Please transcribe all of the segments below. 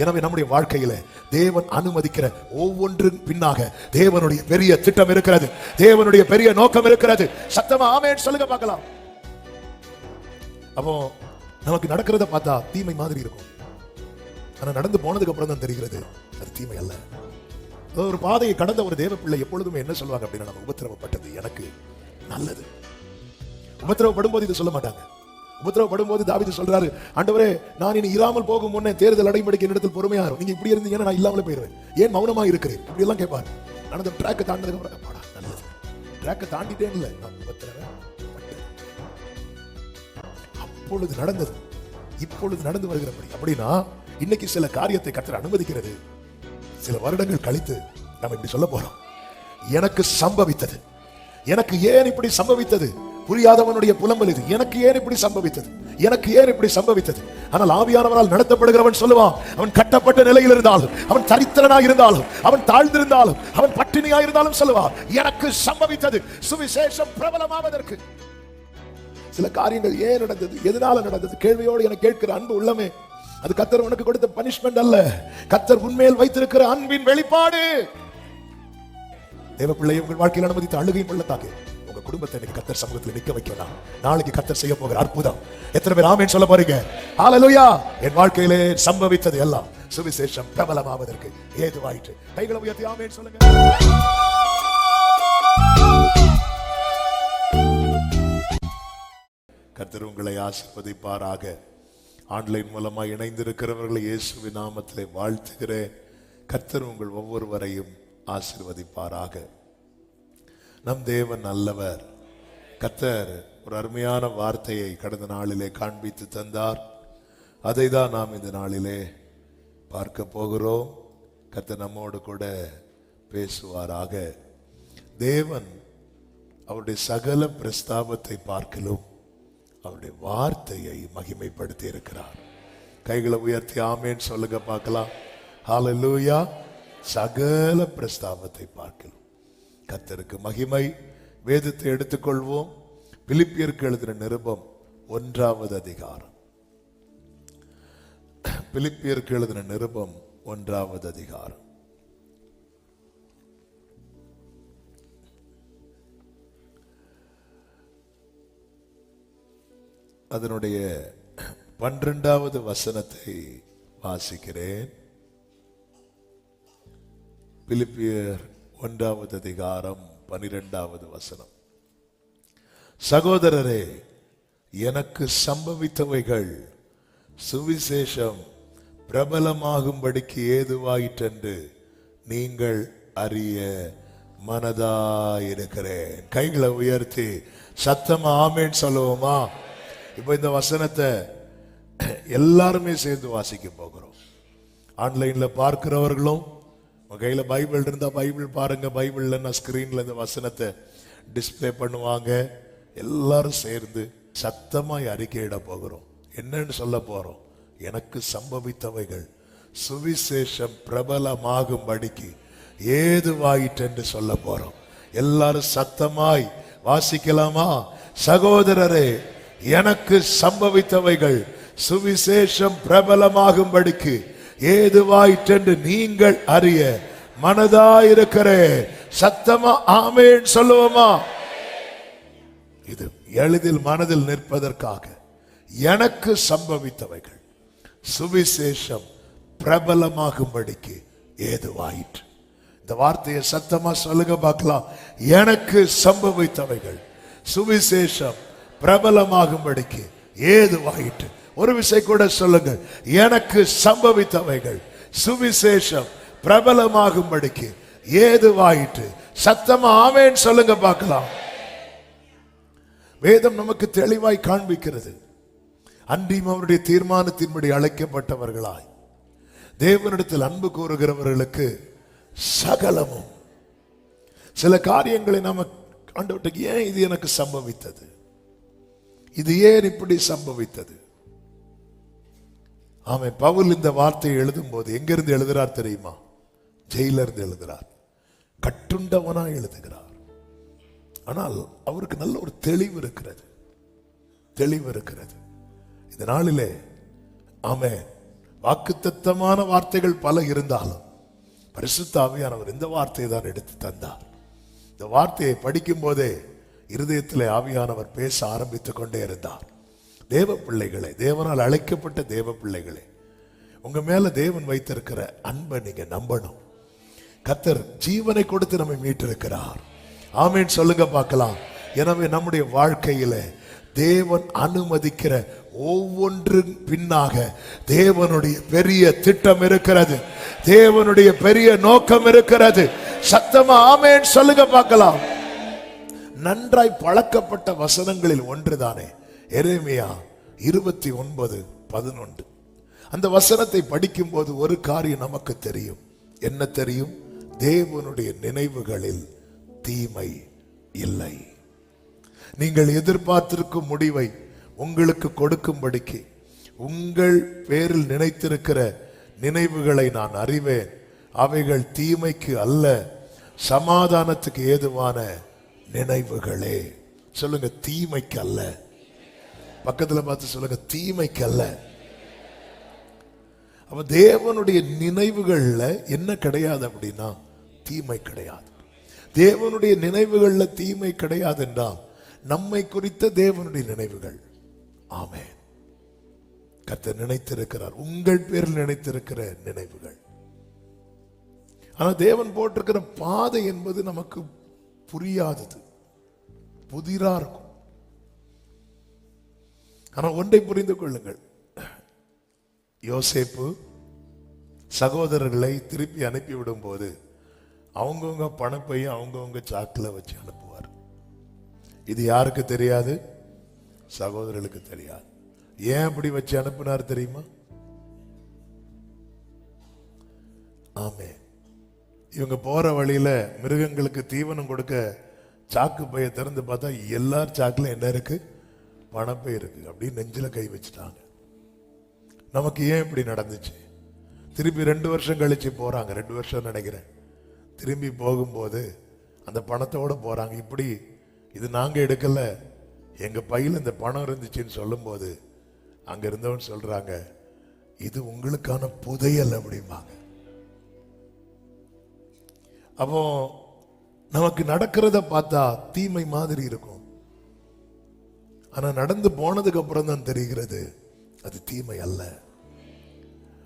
எனவே நம்முடைய வாழ்க்கையில தேவன் அனுமதிக்கிற ஒவ்வொன்றின் பின்னாக தேவனுடைய பெரிய திட்டம் இருக்கிறது, தேவனுடைய பெரிய நோக்கம் இருக்கிறது. சத்தமா ஆமென் சொல்லுங்க பார்க்கலாம். அப்போ நமக்கு நடக்கிறத பார்த்தா தீமை மாதிரி இருக்கும், ஆனா நடந்து போனதுக்கு அப்புறம் தான் தெரிகிறது அது தீமை அல்ல. ஒரு பாதையை கடந்த ஒரு தேவ பிள்ளை எப்பொழுதுமே என்ன சொல்லுவாங்க அப்படின்னா, நம்ம உபத்திரவப்பட்டது எனக்கு நல்லது. உபத்திரவப்படும் போது இது சொல்ல மாட்டாங்க. உபத்திரவப்படும் போது தாவீது சொல்றாரு, ஆண்டவரே நான் இனி இராமல் போகும் முன்னே தேர்தல் அடைபடிக்கு என்னிடத்தில் பொறுமையா இருக்கும், நீங்க இப்படி இருந்தீங்கன்னா நான் இல்லாமலே போயிடுவேன், ஏன் மௌனமா இருக்கிறேன், இப்படி எல்லாம் கேட்பாரு. நான் அந்த ட்ராக்கை தாண்டதுக்கு அப்புறம் நல்லது, ட்ராக்கை தாண்டிட்டேன் இல்லை, நான் உபத்திரவப்பட்டேன். அப்பொழுது நடந்தது இப்பொழுது நடந்து வருகிறபடி. அப்படின்னா இன்னைக்கு சில காரியத்தை கர்த்தர் அனுமதிக்கிறது, சில வருடங்கள் கழித்து நம்ம இப்படி சொல்ல போறோம், எனக்கு சம்பவித்தது, எனக்கு ஏன் இப்படி சம்பவித்தது, புரியாதவனுடைய புலம்பல் இது, எனக்கு ஏன் இப்படி சம்பவித்தது, எனக்கு ஏன் இப்படி சம்பவித்தது. ஆனால் ஆவியானவரால் நடத்தப்படுகிறவன் சொல்லுவான், அவன் கட்டப்பட்ட நிலையில் இருந்தாலும், அவன் தரித்திரனாக இருந்தாலும், அவன் தாழ்ந்திருந்தாலும், அவன் பட்டினியாக இருந்தாலும் சொல்லுவான், எனக்கு சம்பவித்தது சுவிசேஷம் பிரபலமாவதற்கு. சில காரியங்கள் ஏன் நடந்தது, எதனால நடந்தது கேள்வியோடு எனக்கு கேட்கிற அன்பு உள்ளமே, அது கர்த்தர் உனக்கு கொடுத்த பனிஷ்மெண்ட் அல்ல, கர்த்தர் உன்மேல் வைத்திருக்கிற அன்பின் வெளிப்பாடு. தேவ பிள்ளையை உங்கள் வாழ்க்கையில் அனுமதித்த அழுகையும் பள்ளத்தாக்கு உங்க குடும்பத்தை இன்னைக்கு கர்த்தர் சமூகத்தில் நிற்க வைக்கலாம். நாளைக்கு கர்த்தர் செய்ய போகிற அற்புதம் எத்தனை பேர் ஆமென் சொல்ல போறீங்க? ஹல்லேலூயா. என் வாழ்க்கையிலே சம்பவித்தது எல்லாம் சுவிசேஷம் பிரபலமாவதற்கு ஏதுவாயிற்று. கைகளை உயர்த்தி ஆமென் சொல்லுங்க. கர்த்தர் உங்களை ஆசீர்வதிப்பாராக. ஆன்லைன் மூலமா இணைந்திருக்கிறவர்களை இயேசுவின் நாமத்திலே வாழ்த்துகிறேன். கர்த்தர் உங்கள் ஒவ்வொருவரையும் ஆசீர்வதிப்பாராக. நம் தேவன் நல்லவர். கர்த்தர் ஒரு அருமையான வார்த்தையை கடந்த நாளிலே காண்பித்து தந்தார். அதை தான் நாம் இந்த நாளிலே பார்க்க போகிறோம். கர்த்தர் நம்மோடு கூட பேசுவாராக. தேவன் அவருடைய சகல பிரஸ்தாபத்தை பார்க்கலும் அவருடைய வார்த்தையை மகிமைப்படுத்தி இருக்கிறார். கைகளை உயர்த்தி ஆமென் சொல்லுங்க பார்க்கலாம். ஹல்லேலூயா. சகல பிரஸ்தாபத்தை பார்க்கலாம் கர்த்தருக்கு மகிமை. வேதத்தை எடுத்துக்கொள்வோம். பிலிப்பியருக்கு எழுதின நிருபம் 1வது அதிகாரம். பிலிப்பியருக்கு எழுதின நிருபம் 1வது அதிகாரம். அதனுடைய 12வது வசனத்தை வாசிக்கிறேன். பிலிப்பியர் 1வது அதிகாரம் 12வது வசனம். சகோதரரே, எனக்கு சம்பவித்தவைகள் சுவிசேஷம் பிரபலமாகும்படிக்கு ஏதுவாயிற்றென்று நீங்கள் அறிய மனதாயிருக்கிறேன். கைகளை உயர்த்தி சத்தமா ஆமென் சொல்லுவோமா? இப்போ இந்த வசனத்தை எல்லாருமே சேர்ந்து வாசிக்க போகிறோம். ஆன்லைன்ல பார்க்கிறவர்களும் கையில பைபிள் இருந்தா பைபிள் பாருங்க, பைபிள் இல்லைன்னா ஸ்கிரீன்ல இந்த வசனத்தை டிஸ்பிளே பண்ணுவாங்க. எல்லாரும் சேர்ந்து சத்தமாய் அறிக்கையிட போகிறோம். என்னன்னு சொல்ல போறோம்? எனக்கு சம்பவித்தவைகள் சுவிசேஷம் பிரபலமாகும்படிக்கு ஏதுவாயிற்றென்று சொல்ல போறோம். எல்லாரும் சத்தமாய் வாசிக்கலாமா? சகோதரரே, எனக்கு சம்பவித்தவைகள் சுவிசேஷம் பிரபலமாகும்படிக்கு ஏதுவாயிற்றென்று நீங்கள் அறிய மனதாயிருக்கிறேன். சத்தமா ஆமென் சொல்லுவோமா? இது எளிதில் மனதில் நிற்பதற்காக எனக்கு சம்பவித்தவைகள் சுவிசேஷம் பிரபலமாகும்படிக்கு ஏதுவாயிற்று. இந்த வார்த்தையை சத்தமா சொல்லுங்க பார்க்கலாம். எனக்கு சம்பவித்தவைகள் சுவிசேஷம் பிரபலமாகும்படிக்கு ஏதுவாயிற்று. ஒரு விஷயம் கூட சொல்லுங்க. எனக்கு சம்பவித்தவைகள் சுவிசேஷம் பிரபலமாகும்படிக்கு ஏதுவாயிற்று. சத்தமா ஆமென் சொல்லுங்க பார்க்கலாம். வேதம் நமக்கு தெளிவாய் காண்பிக்கிறது. அன்றியும் அவருடைய தீர்மானத்தின்படி அழைக்கப்பட்டவர்களாய் தேவனிடத்தில் அன்பு கூறுகிறவர்களுக்கு சகலமும். சில காரியங்களை நாம ஆண்டவருக்கு ஏன் இது எனக்கு சம்பவித்தது, இது ஏன் இப்படி சம்பவித்தது? ஆமென். பவுல் இந்த வார்த்தையை எழுதும் போது எங்கிருந்து எழுதுறார் தெரியுமா? ஜெயில இருந்து எழுதுறார். கட்டுண்டவனா எழுதுகிறார். ஆனால் அவருக்கு நல்ல ஒரு தெளிவு இருக்கிறது. இந்த நாளிலே ஆமென், வாக்குத்தத்தமான வார்த்தைகள் பல இருந்தாலும் பரிசுத்த ஆவியானவர் இந்த வார்த்தையை தான் எடுத்து தந்தார். இந்த வார்த்தையை படிக்கும் போதே இருதயத்திலே ஆவியானவர் பேச ஆரம்பித்துக் கொண்டே இருந்தார். தேவ பிள்ளைகளே, தேவனால் அழைக்கப்பட்ட தேவ பிள்ளைகளே, உங்க மேல தேவன் வைத்திருக்கிற அன்பை நீங்க நம்பணும். கர்த்தர் ஜீவனை கொடுத்து நம்மை மீட்டிருக்கிறார். ஆமேன் சொல்லுங்க பார்க்கலாம். எனவே நம்முடைய வாழ்க்கையில தேவன் அனுமதிக்கிற ஒவ்வொன்று பின்னாக தேவனுடைய பெரிய திட்டம் இருக்கிறது, தேவனுடைய பெரிய நோக்கம் இருக்கிறது. சத்தமா ஆமேன் சொல்லுங்க பார்க்கலாம். நன்றாய் பழக்கப்பட்ட வசனங்களில் ஒன்றுதானே எரேமியா 29:11. அந்த வசனத்தை படிக்கும் போது ஒரு காரியம் நமக்கு தெரியும். என்ன தெரியும்? தேவனுடைய நினைவுகளில் தீமை இல்லை. நீங்கள் எதிர்பார்த்திருக்கும் முடிவை உங்களுக்கு கொடுக்கும்படிக்கு உங்கள் பேரில் நினைத்திருக்கிற நினைவுகளை நான் அறிவேன். அவைகள் தீமைக்கு அல்ல, சமாதானத்துக்கு ஏதுவான நினைவுகளே. சொல்லுங்க, தீமைக்கு அல்ல. பக்கத்துல பார்த்து சொல்லுங்க, தீமைக்கு அல்ல. அப்ப தேவனுடைய நினைவுகள்ல என்ன கிடையாது அப்படின்னா தீமை கிடையாது. தேவனுடைய நினைவுகள்ல தீமை கிடையாது என்றால் நம்மை குறித்த தேவனுடைய நினைவுகள். ஆமென். கர்த்தர் நினைத்திருக்கிறார், உங்கள் பேரில் நினைத்திருக்கிற நினைவுகள். ஆனா தேவன் போட்டிருக்கிற பாதை என்பது நமக்கு புரியாதது, புதிரா இருக்கும். ஆனா ஒன்றை புரிந்து கொள்ளுங்கள், யோசேப்பு சகோதரர்களை திருப்பி அனுப்பிவிடும் போது அவங்கவுங்க பணப்பையும் அவங்கவுங்க சாக்கில் வச்சு அனுப்புவார். இது யாருக்கு தெரியாது? சகோதரர்களுக்கு தெரியாது. ஏன் அப்படி வச்சு அனுப்பினார் தெரியுமா? ஆமே, இவங்க போற வழியில மிருகங்களுக்கு தீவனம் கொடுக்க சாக்கு பைய திறந்து பார்த்தா எல்லார் சாக்குல என்ன இருக்கு? பணப்பை இருக்கு. அப்படி நெஞ்சில கை வச்சுட்டாங்க. நமக்கு ஏன் இப்படி நடந்துச்சு? திருப்பி 2 வருஷம் கழிச்சு போறாங்க, 2 வருஷம் நினைக்கிறேன். திரும்பி போகும்போது அந்த பணத்தோட போறாங்க. இப்படி இது நாங்க எடுக்கல, எங்க பையில இந்த பணம் இருந்துச்சுன்னு சொல்லும் போது அங்க இருந்தவன் சொல்றாங்க, இது உங்களுக்கான புதையல் அப்படிம்பாங்க. அப்போ நமக்கு நடக்கிறத பார்த்தா தீமை மாதிரி இருக்கும். ஆனா நடந்து போனதுக்கு அப்புறம் தான் தெரிகிறது அது தீமை அல்ல.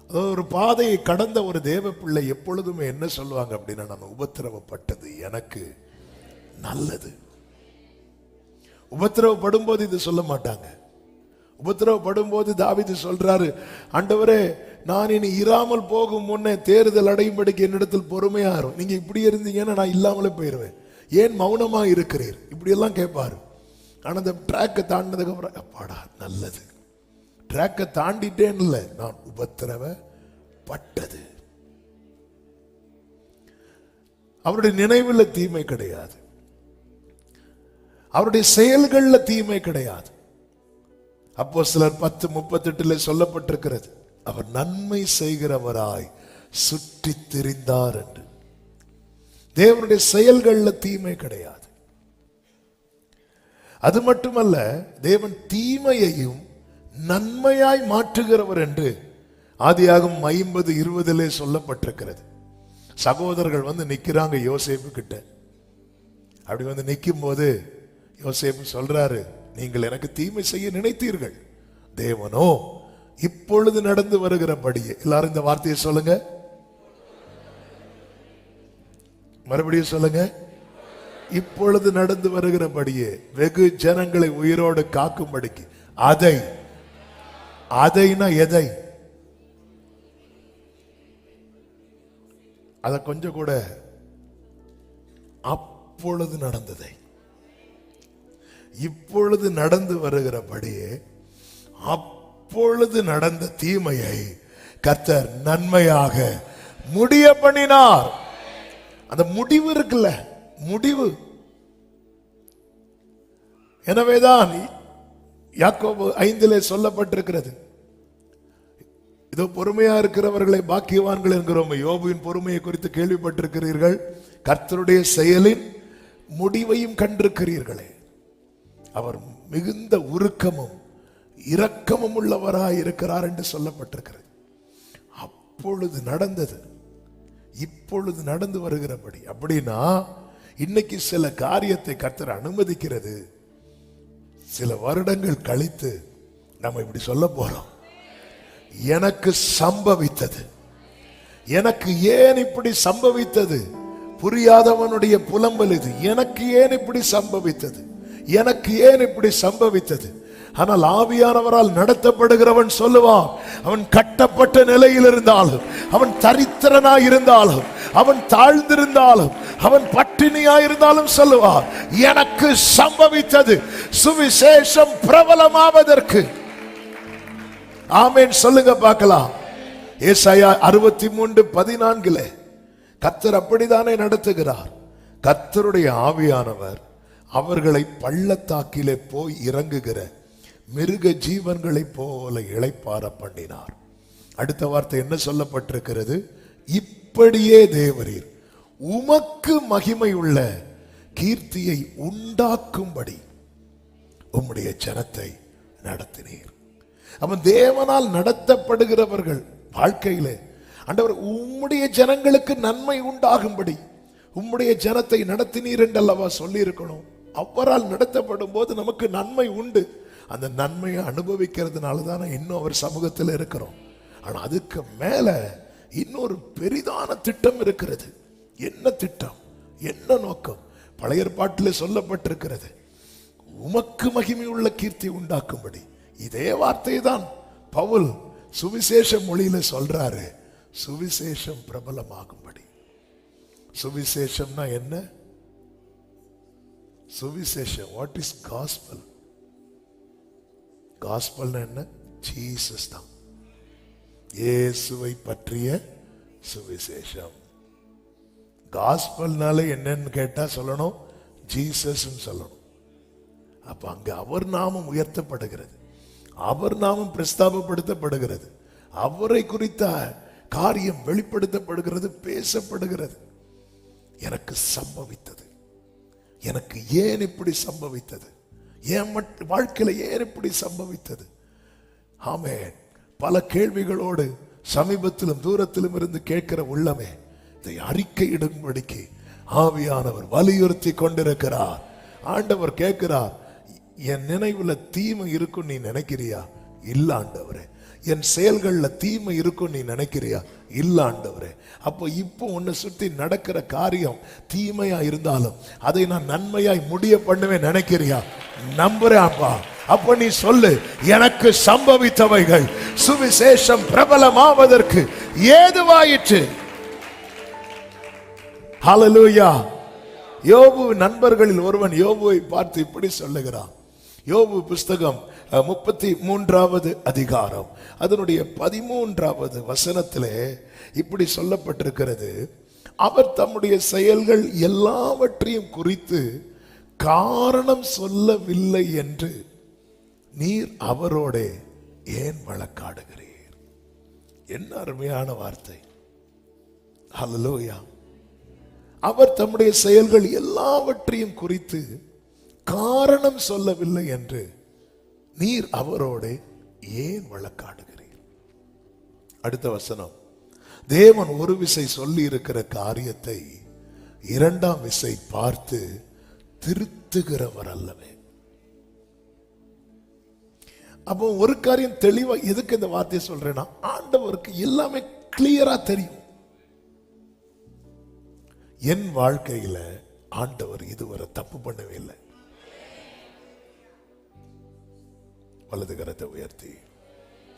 அதாவது ஒரு பாதையை கடந்த ஒரு தேவ பிள்ளை எப்பொழுதுமே என்ன சொல்லுவாங்க அப்படின்னா, நம்ம உபத்திரவப்பட்டது எனக்கு நல்லது. உபத்திரவப்படும் போது இது சொல்ல மாட்டாங்க. உபத்திரவப்படும் போது தாவீது சொல்றாரு, ஆண்டவரே நான் இனி இராமல் போகும் முன்னே தேறுதல் அடையும்படிக்கு என்னிடத்தில் பொறுமையா இருக்கும். நீங்க இப்படி இருந்தீங்கன்னா நான் இல்லாமலே போயிருவேன், ஏன் மௌனமா இருக்கிறீர்? இப்படி எல்லாம் கேட்பாரு. ஆனா அந்த ட்ராக்கை தாண்டினதுக்கு அப்புறம் அப்பாடா நல்லது, ட்ராக்கை தாண்டிட்டேன் இல்லை, நான் உபத்திரவப்பட்டது. அவருடைய நினைவுல தீமை கிடையாது, அவருடைய செயல்கள்ல தீமை கிடையாது. அப்போஸ்தலர் 10:38 சொல்லப்பட்டிருக்கிறது, அவர் நன்மை செய்கிறவராய் சுற்றி திரிந்தார் என்று. தேவனுடைய செயல்கள்ல தீமை கிடையாது. அது மட்டுமல்ல, தேவன் தீமையையும் நன்மையாய் மாற்றுகிறவர் என்று ஆதியாகமம் 50:20 சொல்லப்பட்டிருக்கிறது. சகோதரர்கள் வந்து நிக்கிறாங்க யோசேப்பு கிட்ட. அப்படி வந்து நிற்கும் போது யோசேப்பு சொல்றாரு, நீங்கள் எனக்கு தீமை செய்ய நினைத்தீர்கள், தேவனோ இப்பொழுது நடந்து வருகிறபடியே. எல்லாரும் இந்த வார்த்தையை சொல்லுங்க, மறுபடியும் சொல்லுங்க. இப்பொழுது நடந்து வருகிறபடியே வெகு ஜனங்களை உயிரோடு காக்கும்படிக்கு. அதைனா எதை? அத கொஞ்சம் கூட, அப்பொழுது நடந்ததை இப்பொழுது நடந்து வருகிறபடியே அப்பொழுது நடந்த தீமையை கர்த்தர் நன்மையாக முடிய பண்ணினார். அந்த முடிவு இருக்குல்ல, முடிவு. எனவேதான் யாக்கோபு 5 சொல்லப்பட்டிருக்கிறது, இதோ பொறுமையா இருக்கிறவர்களை பாக்கியவான்கள் என்கிறோம். யோபுவின் பொறுமையை குறித்து கேள்விப்பட்டிருக்கிறீர்கள், கர்த்தருடைய செயலின் முடிவையும் கண்டிருக்கிறீர்களே. அவர் மிகுந்த உருக்கமும் இரக்கமும் உள்ளவராய் இருக்கிறார் என்று சொல்லப்பட்டிருக்கிறது. இப்பொழுது நடந்தது, இப்பொழுது நடந்து வருகிறபடி. அப்படின்னா இன்னைக்கு சில காரியத்தை கர்த்தர் அனுமதிக்கிறது. சில வருடங்கள் கழித்து நம்ம இப்படி சொல்ல போறோம், எனக்கு சம்பவித்தது. எனக்கு ஏன் இப்படி சம்பவித்தது? புரியாதவனுடைய புலம்பல் இது. எனக்கு ஏன் இப்படி சம்பவித்தது? எனக்கு ஏன் இப்படி சம்பவித்தது? ஆனால் ஆவியானவரால் நடத்தப்படுகிறவன் சொல்லுவான், அவன் கட்டப்பட்ட நிலையில் இருந்தாலும், அவன் தரித்திரனாய் இருந்தாலும், அவன் தாழ்ந்திருந்தாலும், அவன் பட்டினியாய் இருந்தாலும் சொல்லுவான், எனக்கு சம்பவித்தது சுவிசேஷம் பிரபலமாவதற்கு. ஆமென் சொல்லுங்க பார்க்கலாம். ஏசாயா 63:14 கர்த்தர் அப்படித்தானே நடத்துகிறார். கர்த்தருடைய ஆவியானவர் அவர்களை பள்ளத்தாக்கிலே போய் இறங்குகிற மிருக ஜீவன்களை போல இளைப்பாற பண்ணினார். அடுத்த வார்த்தை என்ன சொல்லப்பட்டிருக்கிறது? இப்படியே தேவரீர் உமக்கு மகிமை உள்ள கீர்த்தியை உண்டாக்கும்படி உம்முடைய ஜனத்தை நடத்தினீர். அவன் தேவனால் நடத்தப்படுகிறவர்கள் வாழ்க்கையிலே, ஆண்டவர் உம்முடைய ஜனங்களுக்கு நன்மை உண்டாகும்படி உம்முடைய ஜனத்தை நடத்தினீர் என்றல்லவா சொல்லி இருக்கணும். அவரால் நடத்தப்படும் போது நமக்கு நன்மை உண்டு. அந்த நன்மையை அனுபவிக்கிறதுனால தானே இன்னும் அவர் சமூகத்தில் இருக்கிறோம். ஆனா அதுக்கு மேல இன்னொரு பெரிதான திட்டம் இருக்கிறது. என்ன திட்டம்? என்ன நோக்கம்? பழைய ஏற்பாட்டில் சொல்லப்பட்டிருக்கிறது, உமக்கு மகிமை உள்ள கீர்த்தி உண்டாக்கும்படி. இதே வார்த்தை தான் பவுல் சுவிசேஷ மொழியில சொல்றாரு, சுவிசேஷம் பிரபலமாகும்படி. சுவிசேஷம்னா என்ன? சுவிசேஷம், வாட் இஸ் காஸ்பல்? காஸ்பல்னா என்ன? ஜீசஸ் தான், இயேசுவை பற்றிய சுவிசேஷம். காஸ்பல்னால என்னன்னு கேட்டா சொல்லணும், ஜீசஸ் சொல்லணும். அப்ப அங்க அவர் நாமம் உயர்த்தப்படுகிறது, அவர் நாமம் பிரஸ்தாபப்படுத்தப்படுகிறது, அவரை குறித்த காரியம் வெளிப்படுத்தப்படுகிறது, பேசப்படுகிறது. எனக்கு சம்பவித்தது, எனக்கு ஏன் இப்படி சம்பவித்தது, என் வாழ்க்கையில ஏன் இப்படி சம்பவித்தது? ஆமென். பல கேள்விகளோடு சமீபத்திலும் தூரத்திலும் இருந்து கேட்கிற உள்ளமே இதை அறிக்கையிடும்படிக்கு ஆவியானவர் வலியுறுத்தி கொண்டிருக்கிறார். ஆண்டவர் கேட்கிறார், என் நினைவுல தீமை இருக்கும் நீ நினைக்கிறியா? இல்ல ஆண்டவரே. என் செயல்கள்ல தீமை இருக்கும் நீ நினைக்கிறியா? இல்ல ஆண்டவரே. அப்போ இப்போ உன்னை சுத்தி நடக்கிற காரியம் தீமையா இருந்தாலும் அதை நான் நன்மையாய் முடிய பண்ணுவேன் நினைக்கிறியா? நம்புறேன் அப்பா. அப்ப நீ சொல்லு, எனக்கு சம்பவித்தவைகள் சுவிசேஷம் பிரபலமாவதற்கு ஏதுவாயிற்று. ஹல்லேலூயா. யோபு நண்பர்களில் ஒருவன் யோபுவை பார்த்து இப்படி சொல்லுகிறான். யோபு புஸ்தகம் 33வது அதிகாரம் அதனுடைய 13வது வசனத்திலே இப்படி சொல்லப்பட்டிருக்கிறது, அவர் தம்முடைய செயல்கள் எல்லாவற்றையும் குறித்து காரணம் சொல்லவில்லை என்று நீர் அவரோட ஏன் வழக்காடுகிறீர்? என்ன அருமையான வார்த்தை. ஹல்லேலூயா. அவர் தம்முடைய செயல்கள் எல்லாவற்றையும் குறித்து காரணம் சொல்லவில்லை என்று நீர் அவரோட ஏன் வழக்காடுகிறீர்? அடுத்த வசனம், தேவன் ஒரு விசை சொல்லி இருக்கிற காரியத்தை இரண்டாம் விசை பார்த்து திருத்துகிறவர் அல்லவே. அப்போ ஒரு காரியம் தெளிவா, எதுக்கு இந்த வார்த்தையை சொல்றேன்னா, ஆண்டவருக்கு எல்லாமே கிளியரா தெரியும். என் வாழ்க்கையில ஆண்டவர் இதுவரை தப்பு பண்ணவே இல்லை. வலது கரத்தை உயர்த்தி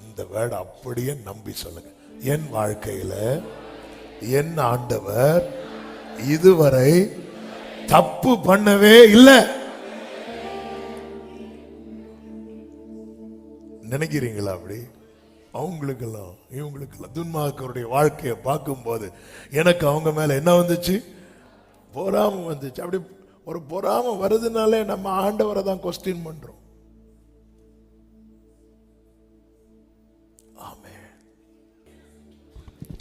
இந்த வேர்ட் அப்படியே நம்பி சொல்லுங்க, என் வாழ்க்கையில என் ஆண்டவர் இதுவரை தப்பு பண்ணவே இல்லை. நினைக்கிறீங்களா அப்படி? அவங்களுக்கெல்லாம் இவங்களுக்கெல்லாம் துன்மார்க்கருடைய வாழ்க்கையை பார்க்கும் போது எனக்கு அவங்க மேல என்ன வந்துச்சு? பொறாமை வந்துச்சு. அப்படி ஒரு பொறாமை வருதுனாலே நம்ம ஆண்டவரை தான் கொஸ்டின் பண்றோம்.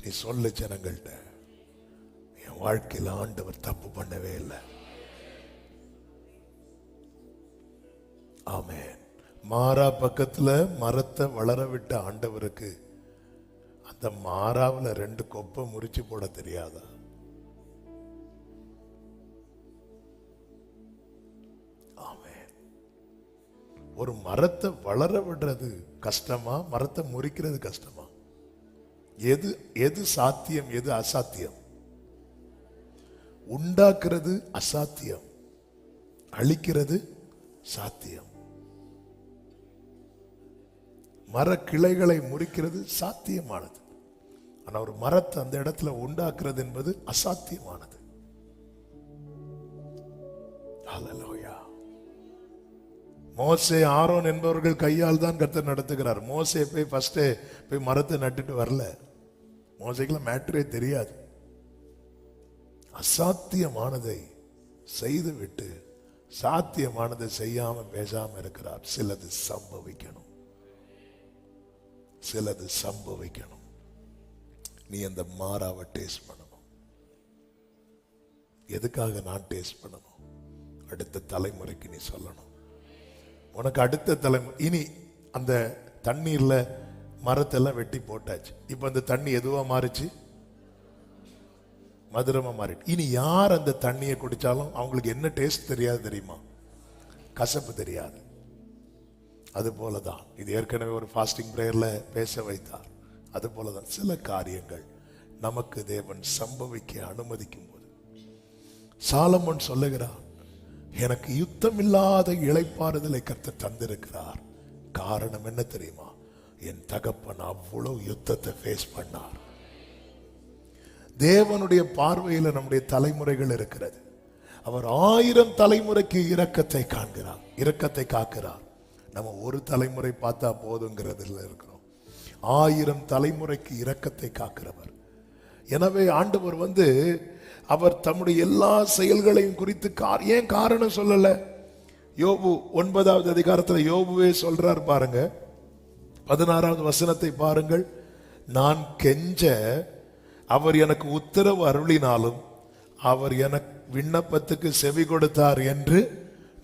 நீ சொல்லு ஜனங்கள்ட்ட, என் வாழ்க்கையில் ஆண்டவர் தப்பு பண்ணவே இல்லை. ஆமென். மாறா பக்கத்துல மரத்தை வளர விட்ட ஆண்டவருக்கு அந்த மாறாவுல 2 கொப்பை முறிச்சு போட தெரியாதா? ஆமென். ஒரு மரத்தை வளர விடுறது கஷ்டமா, மரத்தை முறிக்கிறது கஷ்டமா? எது சாத்தியம், எது அசாத்தியம்? உண்டாக்குறது அசாத்தியம், அழிக்கிறது சாத்தியம். மர கிளைகளை முறிக்கிறது சாத்தியமானது. ஆனா ஒரு மரத்தை அந்த இடத்துல உண்டாக்குறது என்பது அசாத்தியமானது. ஹல்லேலூயா. மோசே, ஆரோன் என்பவர்கள் கையால் தான் கர்த்தர் நடத்துகிறார். மோசே போய் மரத்தை நட்டுட்டு வரல. மோசேக்குலாம் மேட்டரே தெரியாது. அசாத்தியமானதை செய்து விட்டு சாத்தியமானதை செய்யாம பேசாம இருக்கிறார். சிலது சம்பவிக்கணும், சிலது சம்பவிக்கணும். நீ அந்த மாறாவை டேஸ்ட் பண்ணணும். எதுக்காக நான் டேஸ்ட் பண்ணணும்? அடுத்த தலைமுறைக்கு நீ சொல்லணும். உனக்கு அடுத்த தலைமுறை. இனி அந்த தண்ணீர்ல மரத்தெல்லாம் வெட்டி போட்டாச்சு. இப்ப அந்த தண்ணி எதுவா மாறிச்சு? மதுரமா மாறிட்டு. இனி யார் அந்த தண்ணியை குடிச்சாலும் அவங்களுக்கு என்ன டேஸ்ட் தெரியாது தெரியுமா? கசப்பு தெரியாது. அது போலதான் இது. ஏற்கனவே ஒரு ஃபாஸ்டிங் பிரேயர்ல பேச வைத்தார். அது போலதான் சில காரியங்கள் நமக்கு தேவன் சம்பவிக்க அனுமதிக்கும் போது, சாலமோன் சொல்லுகிறார், எனக்கு யுத்தம் இல்லாத இளைப்பாறுதலை கர்த்தர் தந்திருக்கிறார். காரணம் என்ன தெரியுமா? என் தகப்பன் அவ்வளவு யுத்தத்தை ஃபேஸ் பண்ணார். தேவனுடைய பார்வையில் நம்முடைய தலைமுறைகள் இருக்கிறது. அவர் 1000 தலைமுறைக்கு இரக்கத்தை காண்கிறார், இரக்கத்தை காக்கிறார். நம்ம ஒரு தலைமுறை பார்த்தா போதுங்கிறதுல இருக்கிறோம். 1000 தலைமுறைக்கு இரக்கத்தை காக்கிறவர். எனவே ஆண்டவர் அவர் தம்முடைய எல்லா செயல்களையும் குறித்து ஏன் காரணம் சொல்லல? யோபு 9வது அதிகாரத்தில் யோபுவே சொல்றார் பாருங்க. 16வது வசனத்தை பாருங்கள். நான் கெஞ்ச அவர் எனக்கு உத்தரவு அருளினாலும் அவர் எனக்கு விண்ணப்பத்துக்கு செவி கொடுத்தார் என்று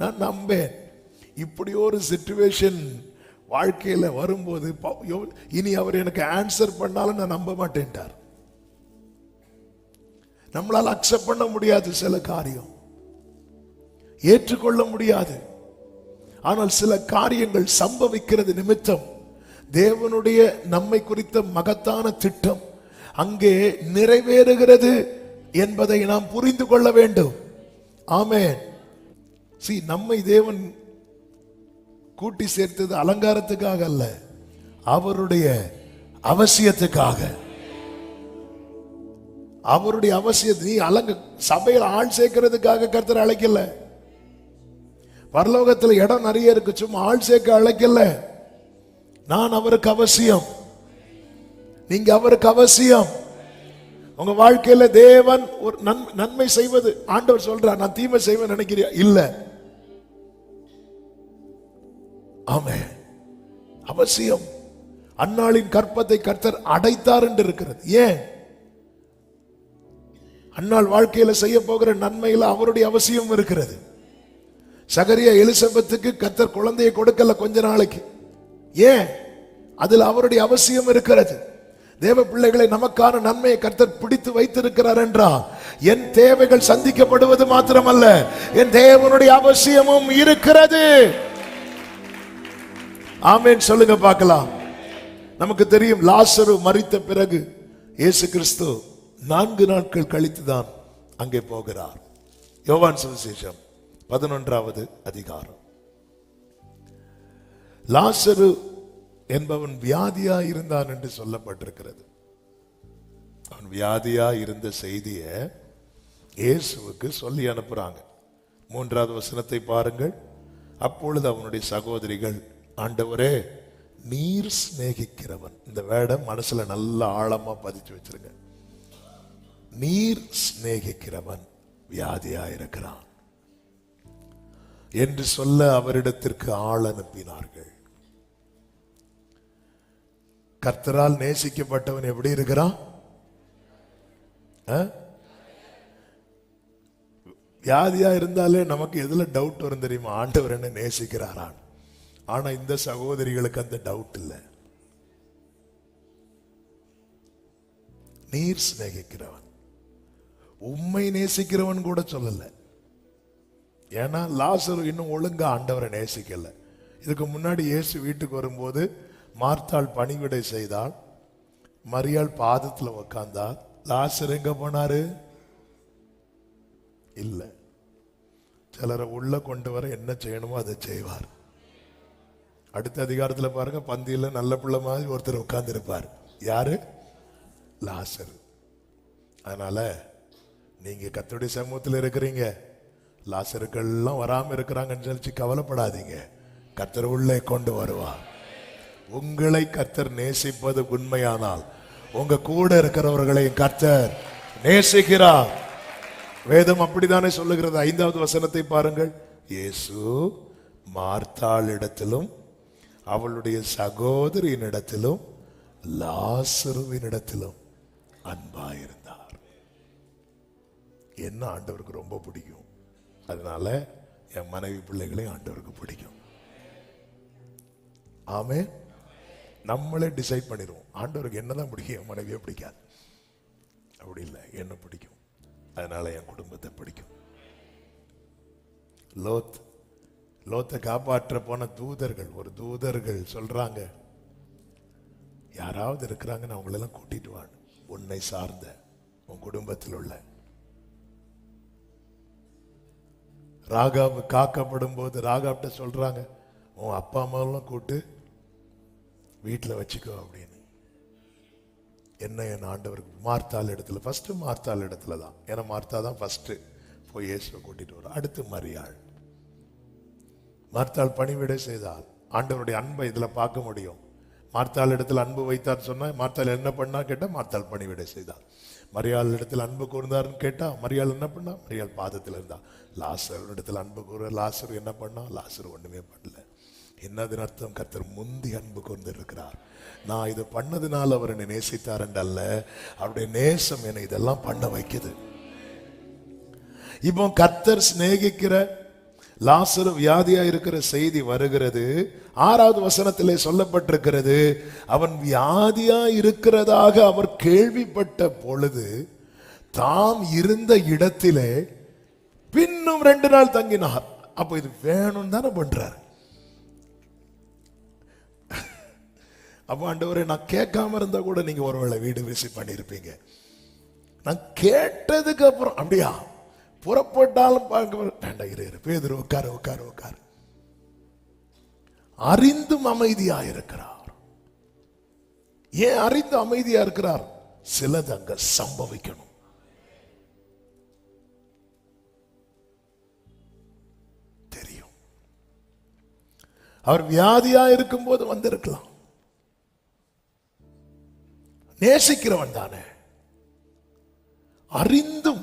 நான் நம்பேன். இப்படி ஒரு சிச்சுவேஷன் வாழ்க்கையில வரும்போது இனி அவர் எனக்கு ஆன்சர் பண்ணாலும் நான் நம்ப மாட்டேன்ட்டார். நம்மளால அக்செப்ட் பண்ண முடியாது, சில காரியம் ஏற்றுக்கொள்ள முடியாது. ஆனால் சில காரியங்கள் சம்பவிக்கிறது நிமித்தம் தேவனுடைய நம்மை குறித்த மகத்தான திட்டம் அங்கே நிறைவேறுகிறது என்பதை நாம் புரிந்து கொள்ள வேண்டும். ஆமென். நம்மை தேவன் கூட்டி சேர்த்தது அலங்காரத்துக்காக அல்ல, அவருடைய அவசியத்துக்காக. அவருடைய அவசியத்தை நீ சபையில் ஆள் சேர்க்கிறதுக்காக கர்த்தர் அழைக்கல. பரலோகத்தில் இடம் நிறைய இருக்கு, சும்மா ஆள் சேர்க்க அழைக்கல. நான் அவருக்கு அவசியம், நீங்க அவருக்கு அவசியம். உங்க வாழ்க்கையில தேவன் ஒரு நன்மை செய்வது, ஆண்டவர் சொல்றார் நான் தீமை செய்வேன் நினைக்கிறியா? இல்ல. ஆமென். அவசியம். அன்னாளின் கற்பத்தை கர்த்தர் அடைத்தார் என்று இருக்கிறது. ஏன்? அன்னாள் வாழ்க்கையில செய்ய போகிற நன்மையில அவருடைய அவசியம் இருக்கிறது. சகரியா எலிசபெத்துக்கு கர்த்தர் குழந்தையை கொடுக்கல கொஞ்ச நாளைக்கு. ஏன்? அதில் அவருடைய அவசியம் இருக்கிறது. தேவ பிள்ளைகளை நமக்கான நன்மையை கர்த்தர் பிடித்து வைத்திருக்கிறார் என்றால் என் தேவைகள் சந்திக்கப்படுவது மாத்திரமல்ல, என் தேவனுடைய அவசியமும் இருக்கிறது. ஆமென் சொல்லுங்க பார்க்கலாம். நமக்கு தெரியும், லாசரு மரித்த பிறகு இயேசு கிறிஸ்து 4 நாட்கள் கழித்துதான் அங்கே போகிறார். யோவான் சுவிசேஷம் 11வது அதிகாரம். லாசரு என்பவன் வியாதியா இருந்தான் என்று சொல்லப்பட்டிருக்கிறது. அவன் வியாதியா இருந்த செய்தியை இயேசுவுக்கு சொல்லி அனுப்புறாங்க. 3வது வசனத்தை பாருங்கள். அப்பொழுது அவனுடைய சகோதரிகள், ஆண்டவரே நீர் சிநேகிக்கிறவன். இந்த வேடம் மனசுல நல்ல ஆழமா பதிச்சு வச்சிருங்க. நீர் சிநேகிக்கிறவன் வியாதியா இருக்கிறான் என்று சொல்ல அவரிடத்திற்கு ஆள் அனுப்பினார்கள். கர்த்தரால் நேசிக்கப்பட்டவன் எப்படி இருக்கிறான்? வியாதியா இருந்தாலே நமக்கு எதுல டவுட் வரும் தெரியுமா? ஆண்டவர் என்ன நேசிக்கிறாரான். ஆனா இந்த சகோதரிகளுக்கு அந்த டவுட் இல்லை. நீர் சிநேகிக்கிறவன். உம்மை நேசிக்கிறவன் கூட சொல்லல. ஏன்னா லாசரு இன்னும் ஒழுங்கா ஆண்டவரை நேசிக்கல. இதுக்கு முன்னாடி இயேசு வீட்டுக்கு வரும்போது மார்த்தாள் பணிவிடை செய்தாள், மரியாள் பாதத்தில் உட்கார்ந்தாள். லாசர் எங்க போனாரு? இல்ல. சிலரை உள்ள கொண்டு வர என்ன செய்யணுமோ அதை செய்வார். அடுத்த அதிகாரத்தில் பாருங்க, பந்தியில நல்ல பிள்ளை மாதிரி ஒருத்தர் உட்கார்ந்து இருப்பார். யாரு? லாசர். அதனால நீங்க கர்த்தருடைய சமூகத்தில் இருக்கிறீங்க, லாசருக்கெல்லாம் வராம இருக்கிறாங்கன்னு சொல்லி கவலைப்படாதீங்க. கர்த்தர் உள்ளே கொண்டு வருவார். உங்களை கர்த்தர் நேசிப்பது உண்மையானால் உங்க கூட இருக்கிறவர்களை கர்த்தர் நேசிக்கிறார். வேதம் அப்படித்தானே சொல்லுகிறது. 5வது வசனத்தை பாருங்கள். இயேசு மார்த்தாள் இடத்திலும் அவளுடைய சகோதரியினிடத்திலும் லாசருவினிடத்திலும் அன்பாயிருந்தார். என்ன ஆண்டவருக்கு ரொம்ப பிடிக்கும். அதனால என் மனைவி பிள்ளைகளையும் ஆண்டவருக்கு பிடிக்கும். ஆமே. நம்மளே டிசைட் பண்ணிடுவோம், ஆண்டவருக்கு என்னதான் பிடிக்கும், என் மனைவியை பிடிக்காது. அப்படி இல்லை, என்ன பிடிக்கும். அதனால என் குடும்பத்தை பிடிக்கும். லோத்தை காப்பாற்ற போன தூதர்கள் சொல்றாங்க, யாராவது இருக்கிறாங்கன்னு அவங்களெல்லாம் கூட்டிட்டு வாங்க, உன்னை சார்ந்த உன் குடும்பத்தில் உள்ள. ராகாப் காக்கப்படும் போது ராகாப்ட சொல்றாங்க, உன் அப்பா அம்மாவெல்லாம் கூட்டு வீட்டில் வச்சுக்கோ அப்படின்னு. என்ன என் ஆண்டவருக்கு மார்த்தாள் இடத்துல ஃபர்ஸ்ட், மார்த்தாள் இடத்துல தான். ஏன்னா மார்த்தா தான் ஃபர்ஸ்ட் போய் இயேசுவை கூட்டிட்டு வரும். அடுத்து மரியாள். மார்த்தாள் பணிவிடை செய்தால் ஆண்டவருடைய அன்பை இதுல பார்க்க முடியும். மார்த்தாள் இடத்துல அன்பு வைத்தார் சொன்னா மார்த்தாள் என்ன பண்ணா கேட்டா மார்த்தாள் பணிவிடை செய்தார். மரியாள் இடத்துல அன்பு கூர்ந்தாருன்னு கேட்டா மரியாள் என்ன பண்ணா? மரியாள் பாதத்தில் இருந்தா. லாசர் இடத்துல அன்பு கூற லாசர் என்ன பண்ணா? லாசர் ஒண்ணுமே பண்ணல. என்னது அர்த்தம்? கர்த்தர் முந்தி அன்பு கொண்டிருக்கிறார். நான் இது பண்ணதுனால அவர் என்னை நேசித்தார் என்றல்ல, அவருடைய நேசம் என்னை இதெல்லாம் பண்ண வைக்குது. இப்போ கர்த்தர் சிநேகிக்கிற லாசரு வியாதியா இருக்கிற செய்தி வருகிறது. 6வது வசனத்திலே சொல்லப்பட்டிருக்கிறது, அவன் வியாதியா இருக்கிறதாக அவர் கேள்விப்பட்ட பொழுது தாம் இருந்த இடத்திலே பின்னும் 2 நாள் தங்கினார். அப்ப இது வேணும் தானே பண்றாரு. அப்ப ஆண்டவரே, நான் கேட்காம இருந்தா கூட நீங்க ஒருவேளை வீடு விசிட் பண்ணிருப்பீங்க. நான் கேட்டதுக்கு அப்புறம் அப்படியா புறப்பட்டாலும் பார்க்க பேதுரு உட்காரு. அறிந்தும் அமைதியா இருக்கிறார். ஏன் அறிந்து அமைதியா இருக்கிறார்? சிலது அங்க சம்பவிக்கணும். தெரியும். அவர் வியாதியா இருக்கும் போது வந்திருக்கலாம். நேசிக்கிறவன் தானே. அறிந்தும்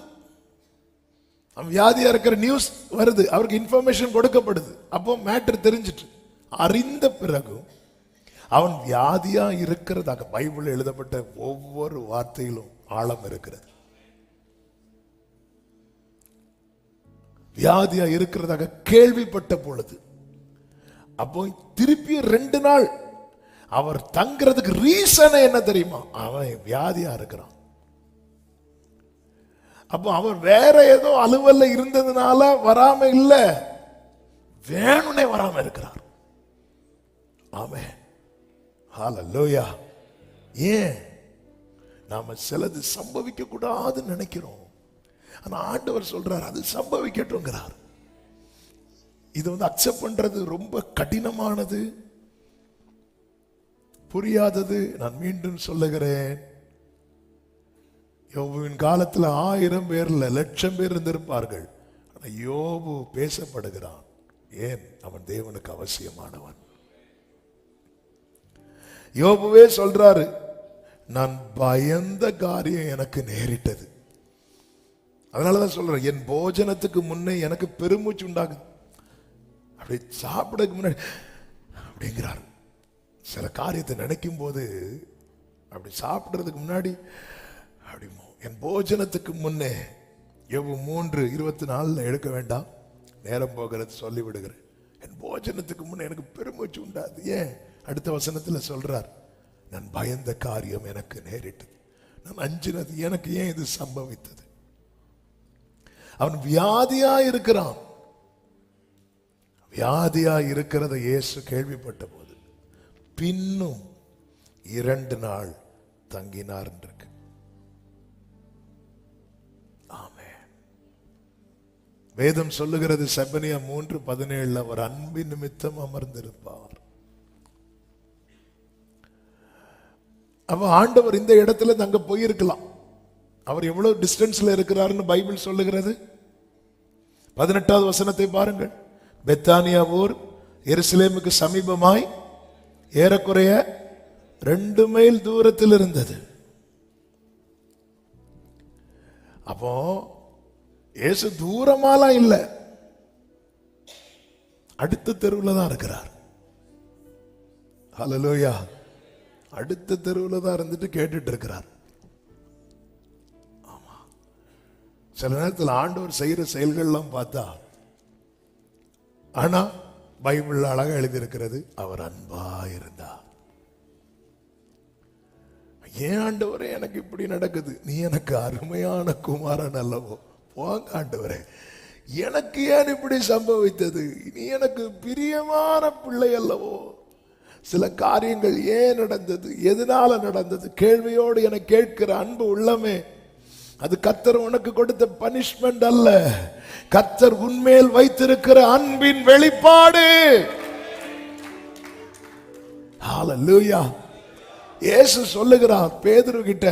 வியாதியா இருக்கிற நியூஸ் வருது, அவருக்கு இன்ஃபர்மேஷன் கொடுக்கப்படுது, அப்போ மேட்டர் தெரிஞ்சிட்டு அறிந்த பிறகு அவன் வியாதியா இருக்கிறதாக பைபிள் எழுதப்பட்ட ஒவ்வொரு வார்த்தையிலும் ஆழம் இருக்கிறது. வியாதியா இருக்கிறதாக கேள்விப்பட்ட பொழுது அப்போ திருப்பி 2 நாள் அவர் தங்கிறதுக்கு ரீசன் என்ன தெரியுமா? அவன் வியாதியா இருக்கிறான். அப்போ அவர் வேற ஏதோ அலுவல்ல இருந்ததுனால வராம இல்ல, வேணும்னே வராம இருக்கிறார். ஆமென், ஹல்லேலூயா. ஏன்? நாம சிலது சம்பவிக்க கூடாதுன்னு நினைக்கிறோம். ஆனா ஆண்டவர் சொல்றார் அது சம்பவிக்கட்டும்ங்கிறார். இது அக்செப்ட் பண்றது ரொம்ப கடினமானது, புரியாதது. நான் மீண்டும் சொல்லுகிறேன், யோபுவின் காலத்தில் 1000 பேர்ல 1,00,000 பேர் இருந்திருப்பார்கள். ஆனால் யோபு பேசப்படுகிறான். ஏன்? அவன் தேவனுக்கு அவசியமானவன். யோபுவே சொல்றாரு, நான் பயந்த காரியம் எனக்கு நேரிட்டது. அதனாலதான் சொல்றேன், என் போஜனத்துக்கு முன்னே எனக்கு பெருமூச்சு உண்டாகுது. அப்படி சாப்பிடக்கு முன்னாடி அப்படிங்கிறார். சில காரியத்தை நினைக்கும் போது அப்படி சாப்பிடுறதுக்கு முன்னாடி அப்படி என் போஜனத்துக்கு முன்னே. யோபு 3:24 எடுக்க வேண்டாம், நேரம் போகிறது சொல்லி விடுகிறேன். என் போஜனத்துக்கு முன்னே எனக்கு பெருமூச்சு உண்டாது. ஏன்? அடுத்த வசனத்தில் சொல்றார், நான் பயந்த காரியம் எனக்கு நேரிட்டது. நான் அஞ்சினது எனக்கு ஏன் இது சம்பவித்தது? அவன் வியாதியா இருக்கிறான். வியாதியா இருக்கிறத இயேசு கேள்விப்பட்ட போது பின்னும் 2 நாள் தங்கினார். ஆமென். வேதம் சொல்லுகிறது செபனியா 3:17 அவர் அன்பின் நிமித்தம் அமர்ந்திருப்பார். அவ ஆண்டவர் இந்த இடத்துல தங்க போயிருக்கலாம். அவர் எவ்வளவு டிஸ்டன்ஸ்ல இருக்கிறாருன்னு பைபிள் சொல்லுகிறது. 18வது வசனத்தை பாருங்கள். பெத்தானியா ஊர் எருசலேமுக்கு சமீபமாய் ஏறக்குறைய 2 மைல் தூரத்தில் இருந்தது. அப்போ இயேசு தூரமாலாம் இல்ல, அடுத்த தெருவில் தான் இருக்கிறார். ஹல்லேலூயா. அடுத்த தெருவில் தான் இருந்துட்டு கேட்டுட்டு இருக்கிறார். ஆமா, சில நேரத்தில் ஆண்டவர் செய்யற செயல்கள்லாம் பார்த்தா, ஆனா பைபிள் அழகா எழுதி இருக்கிறது, அவர் அன்பா இருந்தார். ஏன் ஆண்டவரே எனக்கு இப்படி நடக்குது? நீ எனக்கு அருமையான குமாரன் அல்லவோ, போங்க ஆண்டவரே, எனக்கு ஏன் இப்படி சம்பவித்தது? நீ எனக்கு பிரியமான பிள்ளை அல்லவோ. சில காரியங்கள் ஏன் நடந்தது, எதனால நடந்தது கேள்வியோடு என கேட்கிற அன்பு உள்ளமே, அது கர்த்தர் உனக்கு கொடுத்த பனிஷ்மெண்ட் அல்ல, கர்த்தர் உன்மேல் வைத்திருக்கிற அன்பின் வெளிப்பாடு. ஹல்லேலூயா. இயேசு சொல்லுகிறார் பேதுரு கிட்ட.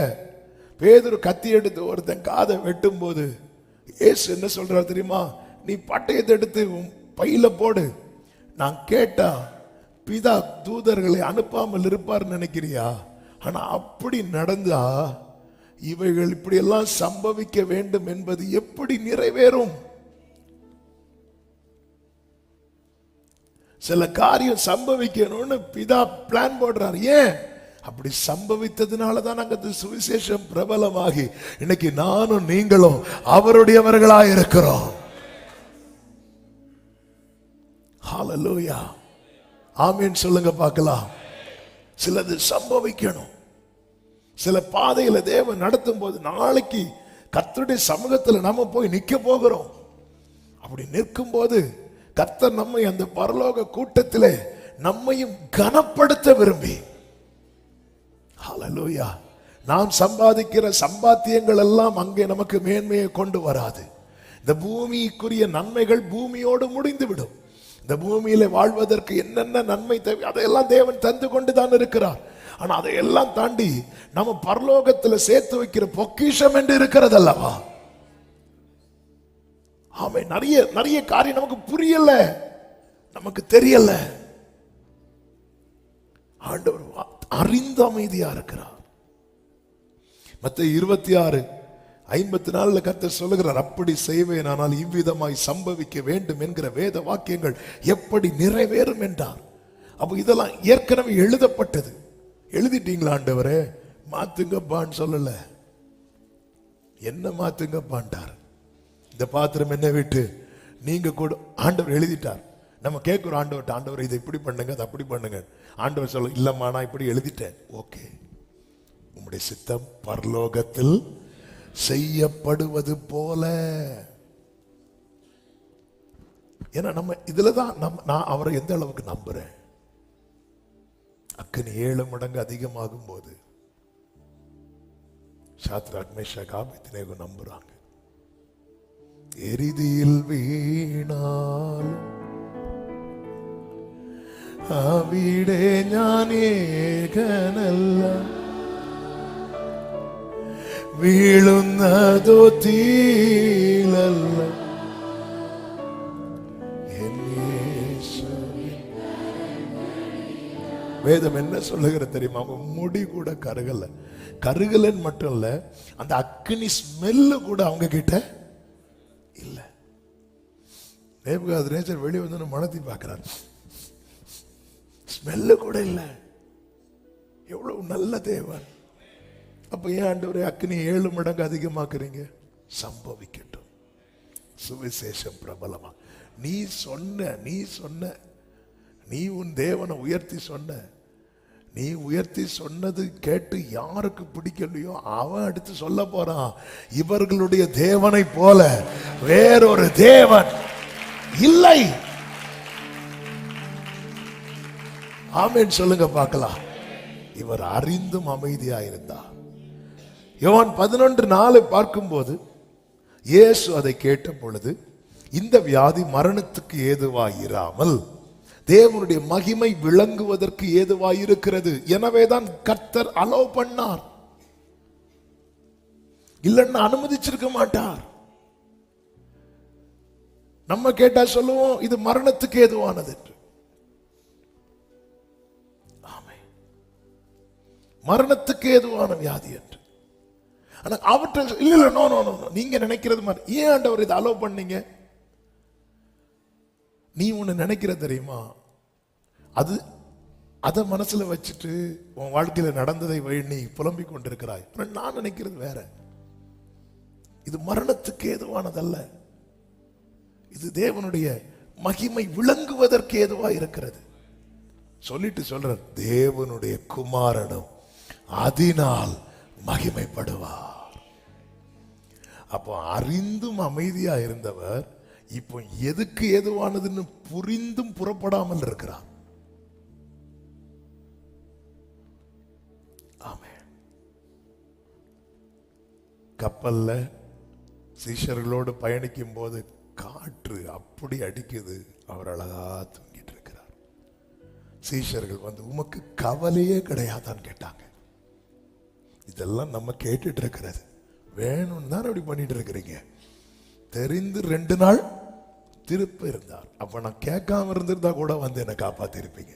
பேதுரு கத்தி எடுத்து ஒருத்தன் காதை வெட்டும் போது இயேசு என்ன சொல்றார் தெரியுமா? நீ பட்டயத்தை எடுத்து பையில போடு. நான் கேட்டா பிதா தூதர்களை அனுப்பாமல் இருப்பார் நினைக்கிறியா? ஆனா அப்படி நடந்தா இவைகள் இப்படி எல்லாம் சம்பவிக்க வேண்டும் என்பது எப்படி நிறைவேறும்? சில காரியம் சம்பவிக்கணும்னு பிதா பிளான் போடுறார். ஏன் அப்படி சம்பவித்ததுனாலதான் அங்க சுவிசேஷம் பிரபலமாகி இன்னைக்கு நானும் நீங்களும் அவருடையவர்களா இருக்கிறோம். ஹல்லேலூயா. ஆமென் சொல்லுங்க பார்க்கலாம். சிலது சம்பவிக்கணும். சில பாதையில தேவன் நடத்தும் போது நாளைக்கு கர்த்தருடைய சமூகத்தில் நாம போய் நிக்க போகிறோம். அப்படி நிற்கும் போது கர்த்தர் நம்மை அந்த பரலோக கூட்டத்திலே நம்மையும் கனப்படுத்த விரும்பி, ஹல்லேலூயா, நாம் சம்பாதிக்கிற சம்பாத்தியங்கள் எல்லாம் அங்கே நமக்கு மேன்மையை கொண்டு வராது. இந்த பூமிக்குரிய நன்மைகள் பூமியோடு முடிந்துவிடும். இந்த பூமியில வாழ்வதற்கு என்னென்ன நன்மை தேவை அதையெல்லாம் தேவன் தந்து கொண்டு தான் இருக்கிறார். ஆனா அதையெல்லாம் தாண்டி நம்ம பரலோகத்தில் சேர்த்து வைக்கிற பொக்கிஷம் என்று இருக்கிறது அல்லவா? ஆமே. நிறைய நிறைய காரியம் நமக்கு புரியல, நமக்கு தெரியல. ஆண்டவர் அறிந்த அமைதியா இருக்கிறார். மத்தேயு 26:54 கர்த்தர் சொல்லுகிறார், அப்படி செய்வேன் ஆனால் இவ்விதமாய் சம்பவிக்க வேண்டும் என்கிற வேத வாக்கியங்கள் எப்படி நிறைவேறும் என்றார். அப்ப இதெல்லாம் ஏற்கனவே எழுதப்பட்டது. எழுதிட்டீங்களா ஆண்டவரே? மாத்துங்கப்பான்னு சொல்லல, என்ன மாத்துங்கப்பான்ட்டார். இந்த பாத்திரம் என்ன விட்டு நீங்க கூட ஆண்டவர் எழுதிட்டார். நம்ம கேட்கிறோம் ஆண்டவர், ஆண்டவர் இதை இப்படி பண்ணுங்க, அதை அப்படி பண்ணுங்க. ஆண்டவர் சொல்ல, இல்லம்மா நான் இப்படி எழுதிட்டேன். ஓகே, உம்முடைய சித்தம் பரலோகத்தில் செய்யப்படுவது போல. ஏன்னா நம்ம இதுலதான் நான் அவரை எந்த அளவுக்கு நம்புறேன். அக்கினி 7 மடங்கு அதிகமாகும் போது சாத்ராக் மேஷாக் ஆபேத்நேகோ நம்புறாங்க. எரிதியில் வீணால் അവിടെ ഞാൻ ഏകനല്ല, വീഴുന്നതോ തീലല്ല. வேதம் என்ன சொல்லுகிறது தெரியுமா? அவங்க முடி கூட கருகல. கருகலன்னு மட்டும் இல்ல, அந்த அக்னி ஸ்மெல்லு கூட அவங்க கிட்ட இல்ல. நேபுகாத்நேச்சர் வெளியே வந்து மனத்தை பார்க்கிறார், ஸ்மெல்லு கூட இல்ல. எவ்வளவு நல்ல தேவன். அப்ப ஏன் ஆண்டவரே அக்னி 7 மடங்கு அதிகமாக்குறீங்க? சம்பவிக்கட்டும், சுவிசேஷம் பிரபலமா. நீ சொன்ன நீ உன் தேவனை உயர்த்தி சொன்ன, நீ உயர்த்தி சொன்னது கேட்டு யாருக்கு பிடிக்கலையோ அவன் அடுத்து சொல்ல போறான், இவர்களுடைய தேவனை போல வேறொரு தேவன் இல்லை. ஆமென் சொல்லுங்க பார்க்கலாம். இவர் அறிந்தும் அமைதியாயிருந்தார். யோவான் 11:4 பார்க்கும்போது இயேசு அதை கேட்ட பொழுது, இந்த வியாதி மரணத்துக்கு ஏதுவாயிராமல் தேவனுடைய மகிமை விளங்குவதற்கு ஏதுவாயிருக்கிறது. எனவேதான் கர்த்தர் அலோ பண்ணார், இல்லைன்னா அனுமதிச்சிருக்க மாட்டார். நம்ம கேட்டா சொல்லுவோம் இது மரணத்துக்கு ஏதுவானது என்று. ஆமே, மரணத்துக்கு ஏதுவான வியாதி என்று. ஆனா அவற்றை இல்ல நோ நோ நோ, நீங்க நினைக்கிறது மாதிரி. ஏன் ஆண்டவர் இதை அலோ பண்ணீங்க? நீ ஒண்ணு நினைக்கிற தெரியுமா, அது அதை மனசுல வச்சுட்டு உன் வாழ்க்கையில நடந்ததை நீ புலம்பிக் கொண்டிருக்கிறாய். நான் நினைக்கிறது வேற. இது மரணத்துக்கு ஏதுவானதல்ல, இது தேவனுடைய மகிமை விளங்குவதற்கு ஏதுவா இருக்கிறது. சொல்லிட்டு சொல்ற, தேவனுடைய குமாரனும் அதனால் மகிமைப்படுவார். அப்போ அறிந்தும் அமைதியா இருந்தவர் இப்போ எதுக்கு ஏதுவானதுன்னு புரிந்தும் புறப்படாமல் இருக்கிறார். ஆமென். கப்பல்ல சீஷர்களோடு பயணிக்கும் போது காற்று அப்படி அடிக்குது, அவர் அழகா தூங்கிட்டு இருக்கிறார். சீஷர்கள் வந்து, உமக்கு கவலையே கிடையாதான்னு கேட்டாங்க. இதெல்லாம் நம்ம கேட்டுட்டு இருக்கிறது. வேணும்னு தான் அப்படி பண்ணிட்டு இருக்கிறீங்க. தெரிந்து 2 நாள் திருப்ப இருந்தார். அப்ப நான் கேட்காம இருந்திருந்தா கூட வந்து என்னை காப்பாத்திருப்பீங்க.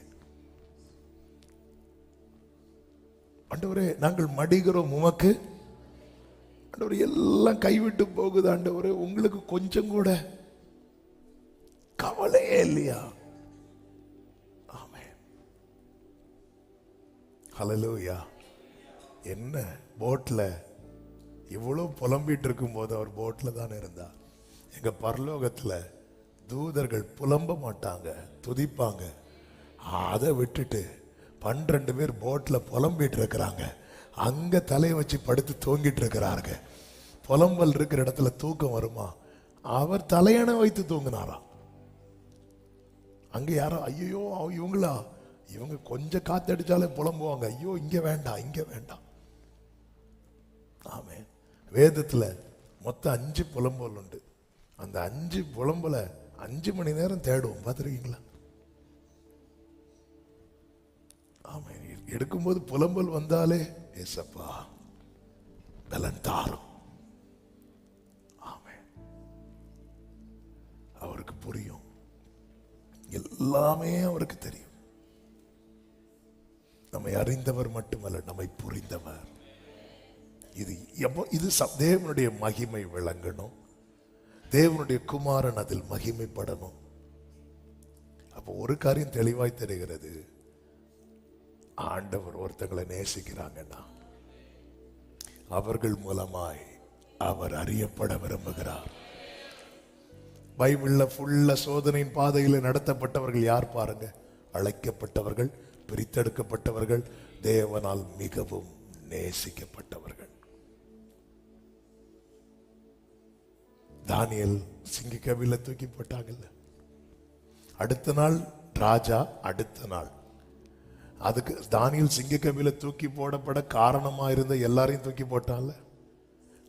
ஆண்டவரே நாங்கள் மடிகிறோம் உமக்கு. ஆண்டவரே எல்லாம் கைவிட்டு போகுது ஆண்டவரே, உங்களுக்கு கொஞ்சம் கூட கவலையே இல்லையா? ஆமென். ஹல்லேலூயா. என்ன போட்ல இவ்வளவு புலம்பிட்டு இருக்கும் போது அவர் போட்ல தான் இருந்தார். எங்க பரலோகத்துல தூதர்கள் புலம்ப மாட்டாங்க, துதிப்பாங்க. அதை விட்டுட்டு 12 பேர் போட்ல புலம்பிட்டு இருக்கிறாங்க. அங்க தலையை வச்சு படுத்து தூங்கிட்டு இருக்கிறாங்க. புலம்பல் இருக்கிற இடத்துல தூக்கம் வருமா? அவர் தலையணை வைத்து தூங்கினாராம். அங்க யாரோ ஐயோ இவங்களா, இவங்க கொஞ்சம் காத்தடிச்சாலே புலம்புவாங்க, ஐயோ இங்க வேண்டாம் இங்க வேண்டாம். ஆமென். வேதத்துல மொத்தம் 5 புலம்பல் உண்டு. அந்த 5 புலம்பல 5 மணி நேரம் தேடுவோம், பார்த்துருக்கீங்களா? ஆமென். எடுக்கும்போது புலம்பல் வந்தாலே ஏசப்பா பலன் தாரும். ஆமென். அவருக்கு புரியும், எல்லாமே அவருக்கு தெரியும். நம்மை அறிந்தவர் மட்டுமல்ல, நம்மை புரிந்தவர். இது தேவனுடைய மகிமை விளங்கணும், தேவனுடைய குமாரன் அதில் மகிமைப்படணும். அப்போ ஒரு காரியம் தெளிவாய் தெரிகிறது, ஆண்டவர் ஒருத்தங்களை நேசிக்கிறாங்கன்னா அவர்கள் மூலமாய் அவர் அறியப்பட விரும்புகிறார். பைபிள்ல ஃபுல்லா சோதனையின் பாதையில் நடத்தப்பட்டவர்கள் யார் பாருங்க? அழைக்கப்பட்டவர்கள், பிரித்தெடுக்கப்பட்டவர்கள், தேவனால் மிகவும் நேசிக்கப்பட்டவர்கள். தானியேல் சிங்கக்கவில தூக்கி போட்டாங்கல்ல, அடுத்த நாள் ராஜா, அடுத்த நாள் அதுக்கு தானியேல் சிங்கக்கவில தூக்கி போடப்பட காரணமா இருந்த எல்லாரையும் தூக்கி போட்டான்ல.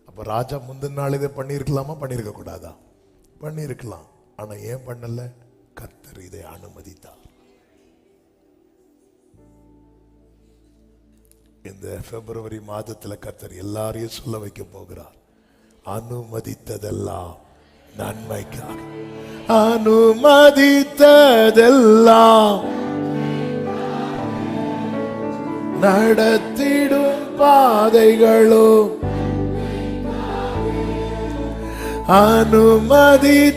அப்ப ராஜா முந்தின நாள் இதை பண்ணியிருக்கலாமா? பண்ணியிருக்க கூடாதா? பண்ணியிருக்கலாம். ஆனா ஏன் பண்ணல? கர்த்தர் இதை அனுமதித்தார். இந்த பிப்ரவரி மாதத்துல கர்த்தர் எல்லாரையும் சொல்ல வைக்க போகிறார், அனுமதித்ததெல்லாம் நன்மைக்காக. அனுமதித்ததெல்லாம் நடத்திடும் பாதைகளும், அனுமதித்ததெல்லாம்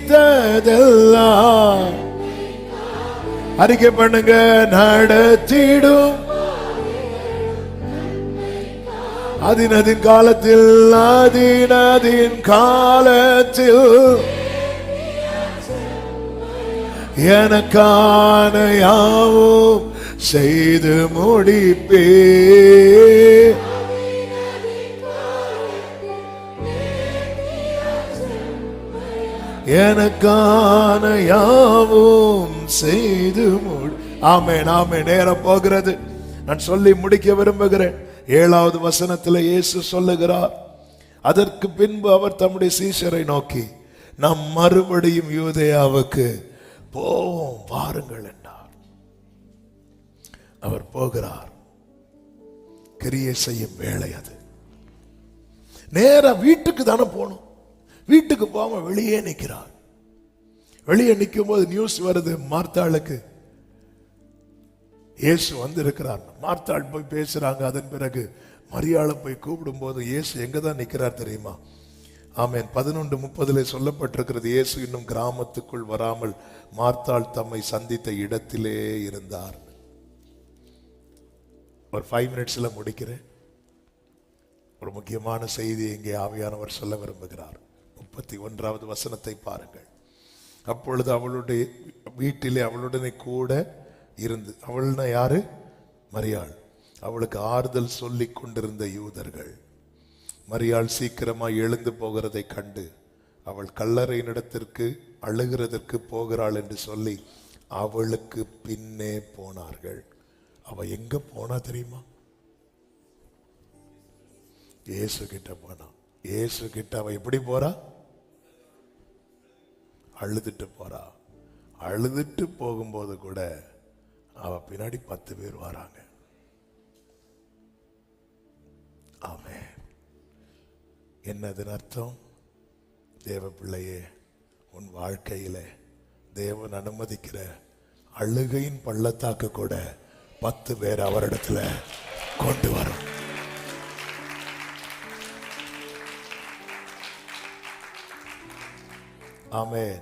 அறிக்கை பண்ணுங்க, நடத்திடும் அதின் காலத்தில், அதின் காலத்தில் எனக்கான யாவும் செய்து முடிப்பே. எனக்கான யாவும் செய்து முடி. ஆமென், ஆமென். நேரம் போகிறது, நான் சொல்லி முடிக்க விரும்புகிறேன். 7வது வசனத்தில் இயேசு சொல்லுகிறார், அதற்கு பின்பு அவர் தம்முடைய சீஷரை நோக்கி, நாம் மறுபடியும் யூதேயாவுக்கு போவோம் வாருங்கள் என்றார். அவர் போகிறார். கிரியை செய்யும் வேலை அது. நேரா வீட்டுக்கு தானே போகணும். வீட்டுக்கு போகாம வெளியே நிற்கிறார். வெளியே நிற்கும் போது நியூஸ் வருது, மார்த்தாளுக்கு இயேசு வந்து இருக்கிறார். மார்த்தாள் போய் பேசுறாங்க. அதன் பிறகு மரியாளை போய் கூப்பிடும் போது இயேசு எங்க தான் நிற்கிறார் தெரியுமா? ஆமென். 11:30 சொல்லப்பட்டிருக்கிறது, இயேசு இன்னும் கிராமத்துக்குள் வராமல் மார்த்தாள் தம்மை சந்தித்த இடத்திலே இருந்தார். ஒரு 5 மினிட்ஸ்ல முடிக்கிறேன். ஒரு முக்கியமான செய்தி இங்கே ஆவியானவர் சொல்ல விரும்புகிறார். 31வது வசனத்தை பாருங்கள். அப்பொழுது அவளுடைய வீட்டிலே அவளுடனே கூட இருந்து, அவள்னா யாரு? மரியாள். அவளுக்கு ஆறுதல் சொல்லிக் கொண்டிருந்த யூதர்கள். மரியாள் சீக்கிரமாய் எழுந்து போகிறதை கண்டு அவள் கல்லறையினிடத்திற்கு அழுகிறதற்கு போகிறாள் என்று சொல்லி அவளுக்கு பின்னே போனார்கள். அவ எங்க போனா தெரியுமா? இயேசு கிட்ட போனா. இயேசு கிட்ட அவ எப்படி போறா? அழுதுட்டு போறா. அழுதுட்டு போகும்போது கூட அவ பின்னாடி 10 பேர் வராங்க. ஆமென். என்னது அர்த்தம்? தேவ பிள்ளையே, உன் வாழ்க்கையில தேவன் அனுமதிக்கிற அழுகையின் பள்ளத்தாக்கு கூட 10 பேர் அவரிடத்துல கொண்டு வரும். ஆமென்.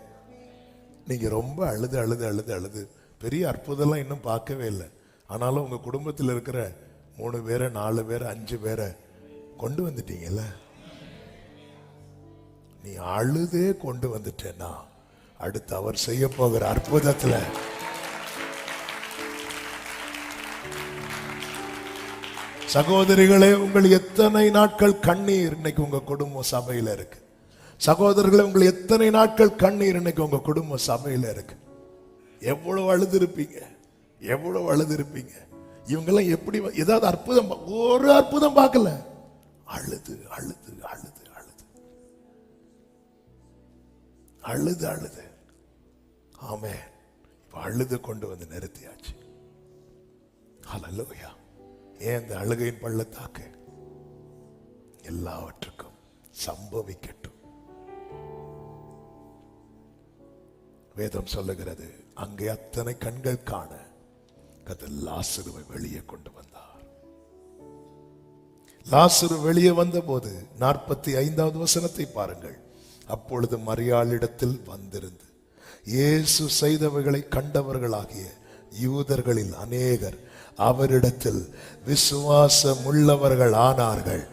நீங்க ரொம்ப அழுது அழுது அழுது அழுது பெரிய அற்புதம்லாம் இன்னும் பார்க்கவே இல்லை. ஆனாலும் உங்க குடும்பத்தில் இருக்கிற 3 பேரை 4 பேரை 5 பேரை கொண்டு வந்துட்டீங்கல்ல. நீ அழுதே கொண்டு வந்துட்டேன்னா அடுத்து அவர் செய்ய போகிற அற்புதத்துல சகோதரிகளே, உங்கள் எத்தனை நாட்கள் கண்ணீர் இன்னைக்கு உங்க குடும்ப சபையில இருக்கு. சகோதரர்களே, உங்கள் எத்தனை நாட்கள் கண்ணீர் இன்னைக்கு உங்க குடும்ப சபையில இருக்கு. எவ்வளவு அழுது இருப்பீங்க, எவ்வளவு அழுது இருப்பீங்க. இவங்கெல்லாம் எப்படி ஏதாவது அற்புதம், ஒரு அற்புதம் பார்க்கல. அழுது அழுது அழுது அழுது அழுது அழுது. ஆமே, அழுது கொண்டு வந்து நிறுத்தியாச்சு. ஹல்லேலூயா. ஏன் இந்த அழுகையின் பள்ளத்தாக்கு எல்லாவற்றுக்கும் சம்பவிக்கட்டும். வேதம் சொல்லுகிறது, அங்கே அத்தனை கண்கள் காண கர்த்தர் லாசருவை வெளியே கொண்டு வந்தார். லாசரு வெளியே வந்த போது 45வது வசனத்தை பாருங்கள். அப்பொழுது மரியாளிடத்தில் வந்திருந்து இயேசு செய்தவைகளை கண்டவர்களாகிய யூதர்களில் அநேகர் அவரிடத்தில் விசுவாசம் உள்ளவர்கள் ஆனார்கள்.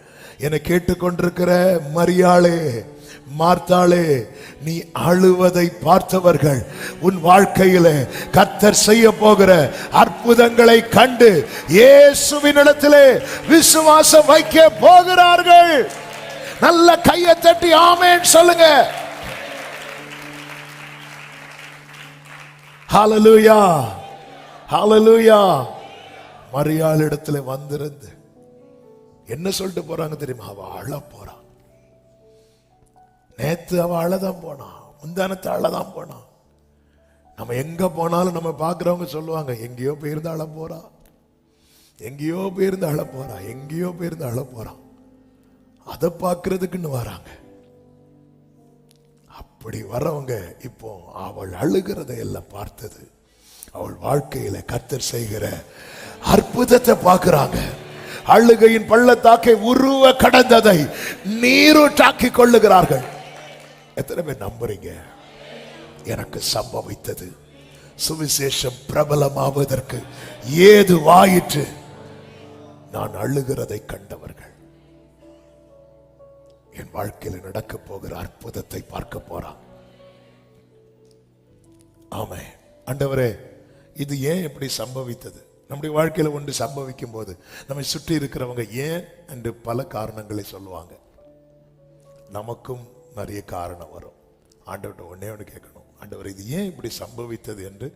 என கேட்டுக்கொண்டிருக்கிற மரியாளே, மார்த்தாளே, நீ அழுவதை பார்த்தவர்கள் உன் வாழ்க்கையிலே கர்த்தர் செய்ய போகிற அற்புதங்களை கண்டு இயேசுவினிடத்திலே விசுவாசம் வைக்க போகிறார்கள். நல்ல கையை தட்டி ஆமென் சொல்லுங்க. ஹல்லேலூயா, ஹல்லேலூயா. மரியாள் இடத்துல வந்திருந்து என்ன சொல்லிட்டு போறாங்க தெரியுமா? அவ அழ போறா. நேத்து அவ அழதான் போனா, முந்தானத்து அழதான் போனா. நம்ம எங்க போனாலும் நம்ம பாக்குறவங்க சொல்லுவாங்க, எங்கேயோ போயிருந்து அழ போறா, எங்கேயோ போயிருந்து அழ போறா, எங்கேயோ போயிருந்து அழ போறா. அதை பார்க்கறதுக்குன்னு வராங்க. அப்படி வரவங்க இப்போ அவள் அழுகிறதை எல்லாம் பார்த்தது, அவள் வாழ்க்கையில கர்த்தர் செய்கிற அற்புதத்தை பார்க்கிறாங்க. அழுகையின் பள்ளத்தாக்கை உருவ கடந்ததை நீரூற்றாக்கி கொள்ளுகிறார்கள். எத்தனை பேர் நம்புறீங்க? எனக்கு சம்பவித்தது சுவிசேஷம் பிரபலமாவதற்கு ஏது வாயிற்று. நான் அழுகிறதை கண்டவர்கள் என் வாழ்க்கையில் நடக்க போகிற அற்புதத்தை பார்க்க போறான். ஆமே. ஆண்டவரே, இது ஏன் இப்படி சம்பவித்தது? நம்முடைய வாழ்க்கையில ஒன்று சம்பவிக்கும் போது நம்மை சுற்றி இருக்கிறவங்க ஏன் என்று பல காரணங்களை சொல்லுவாங்க. நமக்கும் நிறைய காரணம் வரும். ஆண்டவர்கிட்ட ஒன்னே ஒன்று கேட்கணும், ஆண்டவர் இது ஏன் இப்படி சம்பவித்தது என்று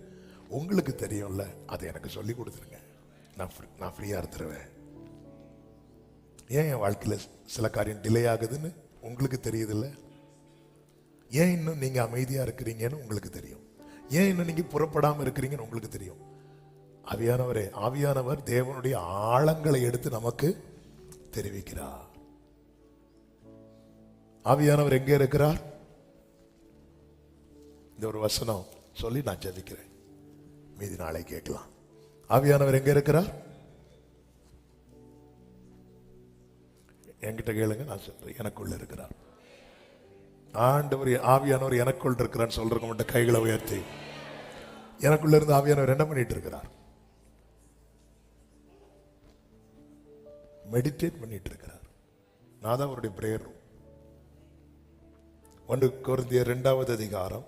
உங்களுக்கு தெரியும்ல, அதை எனக்கு சொல்லி கொடுத்துருங்க, நான் ஃப்ரீயா இருந்துருவேன். ஏன் என் வாழ்க்கையில சில காரியம் டிலே ஆகுதுன்னு உங்களுக்கு தெரியுதுல்ல? ஏன் இன்னும் நீங்க அமைதியா இருக்கிறீங்கன்னு உங்களுக்கு தெரியும். ஏன் இன்னும் நீங்க புறப்படாம இருக்கிறீங்கன்னு உங்களுக்கு தெரியும். ஆவியானவர் தேவனுடைய ஆழங்களை எடுத்து நமக்கு தெரிவிக்கிறார். ஆவியானவர் எங்கே இருக்கிறார்? இந்த ஒரு வசனம் சொல்லி நான் ஜெபிக்கிறேன், மீதி நாளை கேட்கலாம். ஆவியானவர் எங்க இருக்கிறார்? என்கிட்ட கேளுங்க, நான் சொல்றேன். எனக்குள்ள இருக்கிறார். ஆண்டவர் ஆவியானவர் எனக்குள்ள இருக்கிறான்னு சொல்றவங்க மட்டும் கைகளை உயர்த்தி, எனக்குள்ள இருந்து ஆவியானவர் என்ன பண்ணிட்டு இருக்கிறார்? மெடிடேட் பண்ணிட்டு இருக்கிறார். நான் தான் அவருடைய பிரேயர் ரூம். 1 கொரிந்தியர் 2வது அதிகாரம்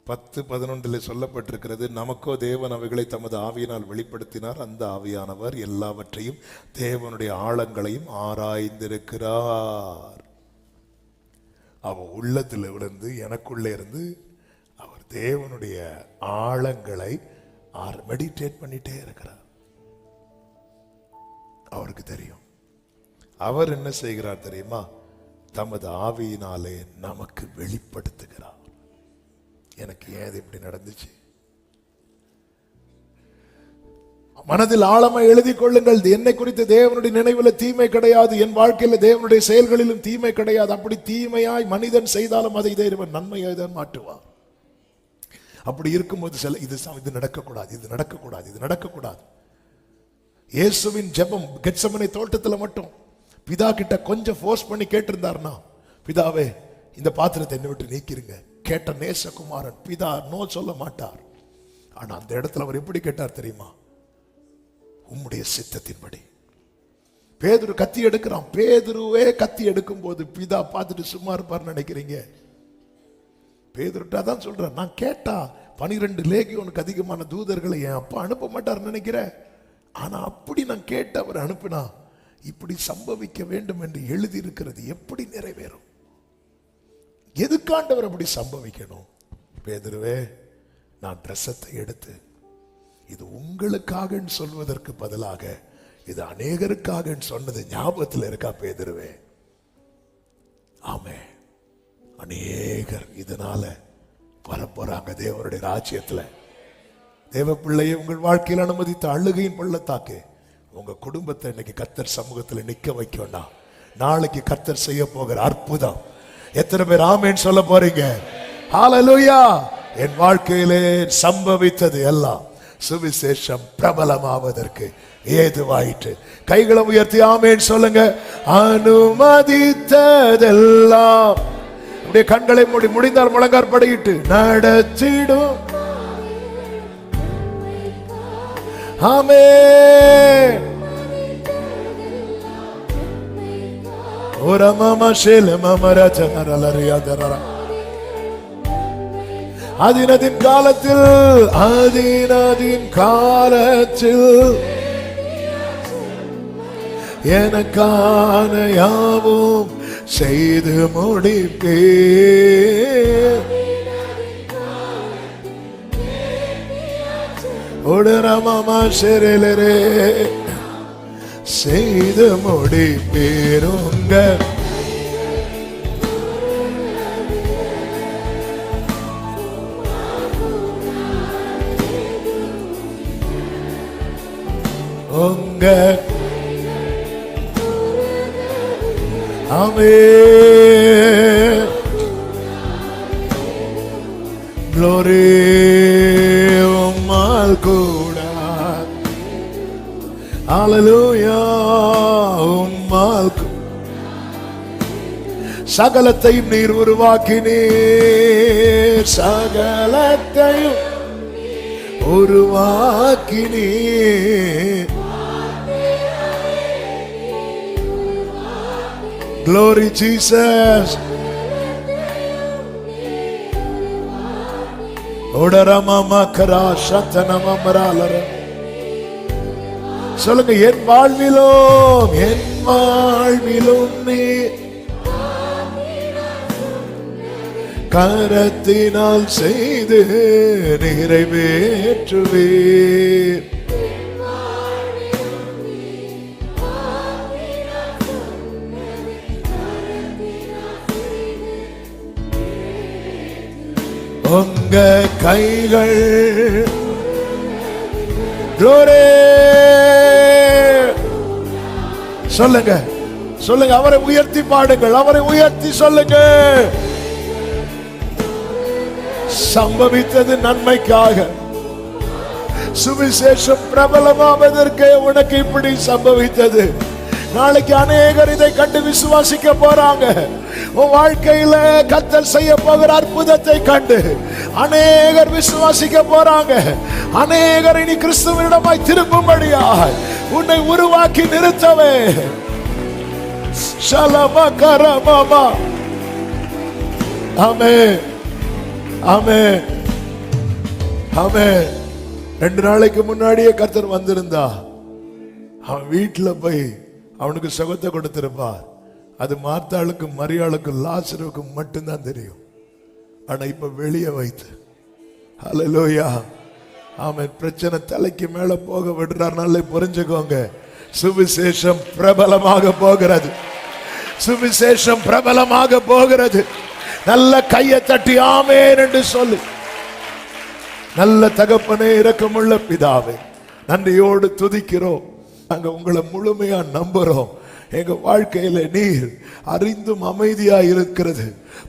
10-11 சொல்லப்பட்டிருக்கிறது, நமக்கோ தேவன் அவைகளை தமது ஆவியினால் வெளிப்படுத்தினார். அந்த ஆவியானவர் எல்லாவற்றையும் தேவனுடைய ஆழங்களையும் ஆராய்ந்திருக்கிறார். அவர் உள்ளத்தில் விழுந்து எனக்குள்ளே இருந்து அவர் தேவனுடைய ஆழங்களை மெடிடேட் பண்ணிட்டே இருக்கிறார். அவருக்கு தெரியும். அவர் என்ன செய்கிறார் தெரியுமா? தமது ஆவியினாலே நமக்கு வெளிப்படுத்துகிறார். எனக்கு ஏன் இப்படி நடந்துச்சு? மனதில் ஆழமா எழுதி கொள்ளுங்கள், என்னை குறித்து தேவனுடைய நினைவுல தீமை கிடையாது, என் வாழ்க்கையில தேவனுடைய செயல்களிலும் தீமை கிடையாது. அப்படி தீமையாய் மனிதன் செய்தாலும் அதை தேவன் நன்மையாய் தான் மாற்றுவார். அப்படி இருக்கும்போது இது நடக்கக்கூடாது, இது நடக்கக்கூடாது, இது நடக்கக்கூடாது. இயேசுவின் ஜெபம் கெத்செமனே தோட்டத்தில் மட்டும் பிதா கிட்ட கொஞ்சம் ஃபோர்ஸ் பண்ணி கேட்டிருந்தார்னா, பிதாவே இந்த பாத்திரத்தை என்னை விட்டு நீக்கிருங்க, கேட்ட நேசகுமாரன் பிதா நோ சொல்ல மாட்டார். ஆனா அந்த இடத்துல அவர் எப்படி கேட்டார் தெரியுமா? உம்முடைய சித்தத்தின்படி. பேதுரு கத்தி எடுக்கிறான். பேதுருவே கத்தி எடுக்கும் போது பிதா பார்த்துட்டு சும்மா இருப்பார் நினைக்கிறீங்க? பேதுருட்டா தான் சொல்றேன், நான் கேட்டா 12 லேகியோனுக்கு அதிகமான தூதர்களை என் அப்பா அனுப்ப மாட்டார் நினைக்கிறேன். ஆனா அப்படி நான் கேட்டு அவர் அனுப்பினா இப்படி சம்பவிக்க வேண்டும் என்று எழுதி இருக்கிறது எப்படி நிறைவேறும்? எதுக்காண்டவர் அப்படி சம்பவிக்கணும்? பேதுருவே, நான் ரசத்தை எடுத்து இது உங்களுக்காக சொல்வதற்கு பதிலாக இது அநேகருக்காக சொன்னது ஞாபகத்தில் இருக்கா பேதுருவே? ஆமே, அநேகர் இதனால வரப்போறாங்க தேவனுடைய ராஜ்யத்துல. தேவ பிள்ளையை உங்கள் வாழ்க்கையில் அனுமதித்த அழுகையின் பள்ளத்தாக்கு உங்க குடும்பத்தை இன்னைக்கு கர்த்தர் சமூகத்தில் நிக்க வைக்கணும்னா, நாளைக்கு கர்த்தர் செய்ய போகிற அற்புதம் எத்தனை பேர் ஆமேன்னு சொல்ல போறீங்க? ஹல்லேலூயா! என் வாழ்க்கையிலே சம்பவித்தது எல்லாம் சுவிசேஷம் பிரபலமாவதற்கு ஏதுவாயிற்று. கைகளை உயர்த்தி ஆமேன்னு சொல்லுங்க. அனுமதித்ததெல்லாம் அப்படியே கண்களை மூடி, முடிந்தால் முழங்கார் படியிட்டு நடத்திடும். ஆமென். ஓரா மாமா ஷேல மாமரா ஜனரலரியாதரா. அதினதின் காலத்தில் எனக்கான யாவும் செய்து முடிப்பே. மாமா ஷெரலரே செய்து முடிப்பேருங்க. உங்க ஆமென். Glory உம்மால் கூட. Hallelujah உம்மால் சகலத்தையும் நீர் உருவாக்கினீர், சகலத்தையும் உருவாக்கினீர். Glory Jesus. Odarama makara shatana mamralara. சொல்லுங்க, என் வாழ்விலும் நீ கரத்தினால் செய்து நிறைவேற்றுவீர். உங்க கைகள் சொல்லுங்க, சொல்லுங்க, அவரை உயர்த்தி பாடுங்கள், அவரை உயர்த்தி சொல்லுங்க. சம்பவித்தது நன்மைக்காக. சுவிசேஷம் பிரபலமாவதற்கு உனக்கு இப்படி சம்பவித்தது. நாளைக்கு அநேகர் இதை கண்டு விசுவாசிக்க போறாங்க. உன் வாழ்க்கையில கர்த்தர் செய்ய போகிற அற்புதத்தை கண்டு அநேகர் விசுவாசிக்க போறாங்க. அநேகர் இனி கிறிஸ்துவிடமாய் திரும்பும்படியாய் உன்னை உருவாக்கி நிறுத்தவே. ஷலமா கரமாமா. ஆமென், ஆமென், ஆமென். 2 நாளைக்கு முன்னாடியே கர்த்தர் வந்திருந்தா அவன் வீட்டுல போய் அவனுக்கு சுகத்தை கொடுத்திருப்பார். அது மார்த்தாளுக்கும் மரியாளுக்கும் லாசருக்கும் மட்டும்தான் தெரியும். ஆனா இப்ப வெளியே வைத்து, ஹல்லேலூயா, ஆமென், பிரச்சனை தலைக்கு மேல போக விடுறாருனால புரிஞ்சுக்கோங்க, சுவிசேஷம் பிரபலமாக போகிறது. சுவிசேஷம் பிரபலமாக போகிறது. நல்ல கையை தட்டி ஆமென் என்று சொல்லு. நல்ல தகப்பனே, இரக்கமுள்ள பிதாவே, நன்றியோடு துதிக்கிறோம். நாங்க உங்களை முழுமையா நம்புறோம். எங்க வாழ்க்கையில நீர் அறிந்தும் அமைதியா இருக்கிறது,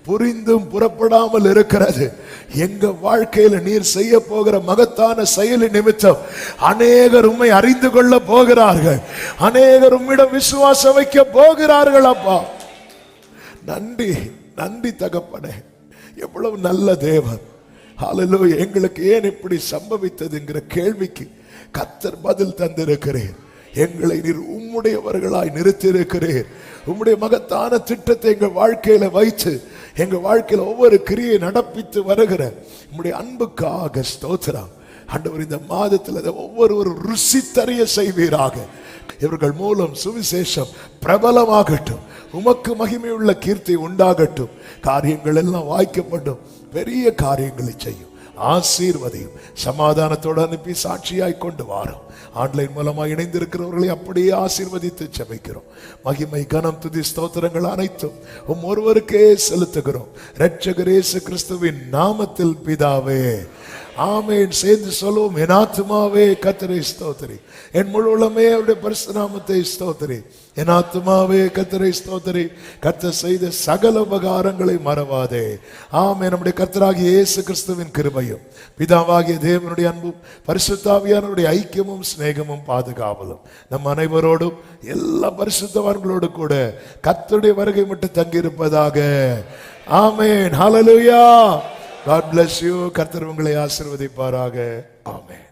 புரிந்தும் புறப்படாமல் இருக்கிறது. எங்க வாழ்க்கையில நீர் செய்ய போகிற மகத்தான செயலின் நிமித்தம் அநேகர் உம்மை அறிந்து கொள்ள போகிறார்கள். அநேகர் உம்மிடம் விசுவாசம் வைக்க போகிறார்கள். அப்பா நன்றி, நன்றி தகப்பனே. எவ்வளவு நல்ல தேவன். ஹல்லேலூயா. எங்களுக்கு ஏன் இப்படி சம்பவித்ததுங்கிற கேள்விக்கு கர்த்தர் பதில் தந்திருக்கிறேன். எங்களை நீர் உம்முடையவர்களாய் நிறுத்தியிருக்கிறீர். உம்முடைய மகத்தான திட்டத்தை எங்கள் வாழ்க்கையில வைத்து எங்க வாழ்க்கையில ஒவ்வொரு கிரியை நடப்பித்து வருகிற உம்முடைய அன்புக்காக ஸ்தோத்திரம். ஆண்டவர், இந்த மாதத்தில் ஒவ்வொருவரும் ருசித்தறிய செய்வீராக. இவர்கள் மூலம் சுவிசேஷம் பிரபலமாகட்டும். உமக்கு மகிமையுள்ள கீர்த்தி உண்டாகட்டும். காரியங்கள் எல்லாம் வாய்க்கப்படும். பெரிய காரியங்களை செய்யும். ஆசீர்வதியும். சமாதானத்தோடு அனுப்பி சாட்சியாய் கொண்டு வாரும். ஆன்லைன் மூலமா இணைந்திருக்கிறவர்களை அப்படியே ஆசீர்வதித்து ஜெபிக்கிறோம். மகிமை, கனம், துதி, ஸ்தோத்திரங்கள் அனைத்தும் ஒருவருக்கே செலுத்துகிறோம். இரட்சகர் இயேசு கிறிஸ்துவின் நாமத்தில் பிதாவே, ஆமென். சேர்ந்து சொல்லுவோம், என் ஆத்துமாவே கர்த்தரை ஸ்தோத்திரி, என் முழு உள்ளமே அவருடைய பரிசுத்த நாமத்தை ஸ்தோத்திரி. என் ஆத்துமாவே கர்த்தரை ஸ்தோத்திரி, கர்த்தர் செய்த சகல உபகாரங்களை மறவாதே. ஆமென். நம்முடைய கர்த்தராகிய இயேசு கிறிஸ்துவின் கிருபையும் பிதாவாகிய தேவனுடைய அன்பும் பரிசுத்த ஆவியானவருடைய ஐக்கியமும் சிநேகமும் பாதுகாவலும் நம் அனைவரோடும் எல்லா பரிசுத்தவான்களோடு கூட கர்த்தருடைய வருகை மட்டும் தங்கியிருப்பதாக. ஆமென். ஹல்லேலூயா. God bless you. கர்த்தர் உங்களை ஆசீர்வதிப்பாராக. ஆமென்.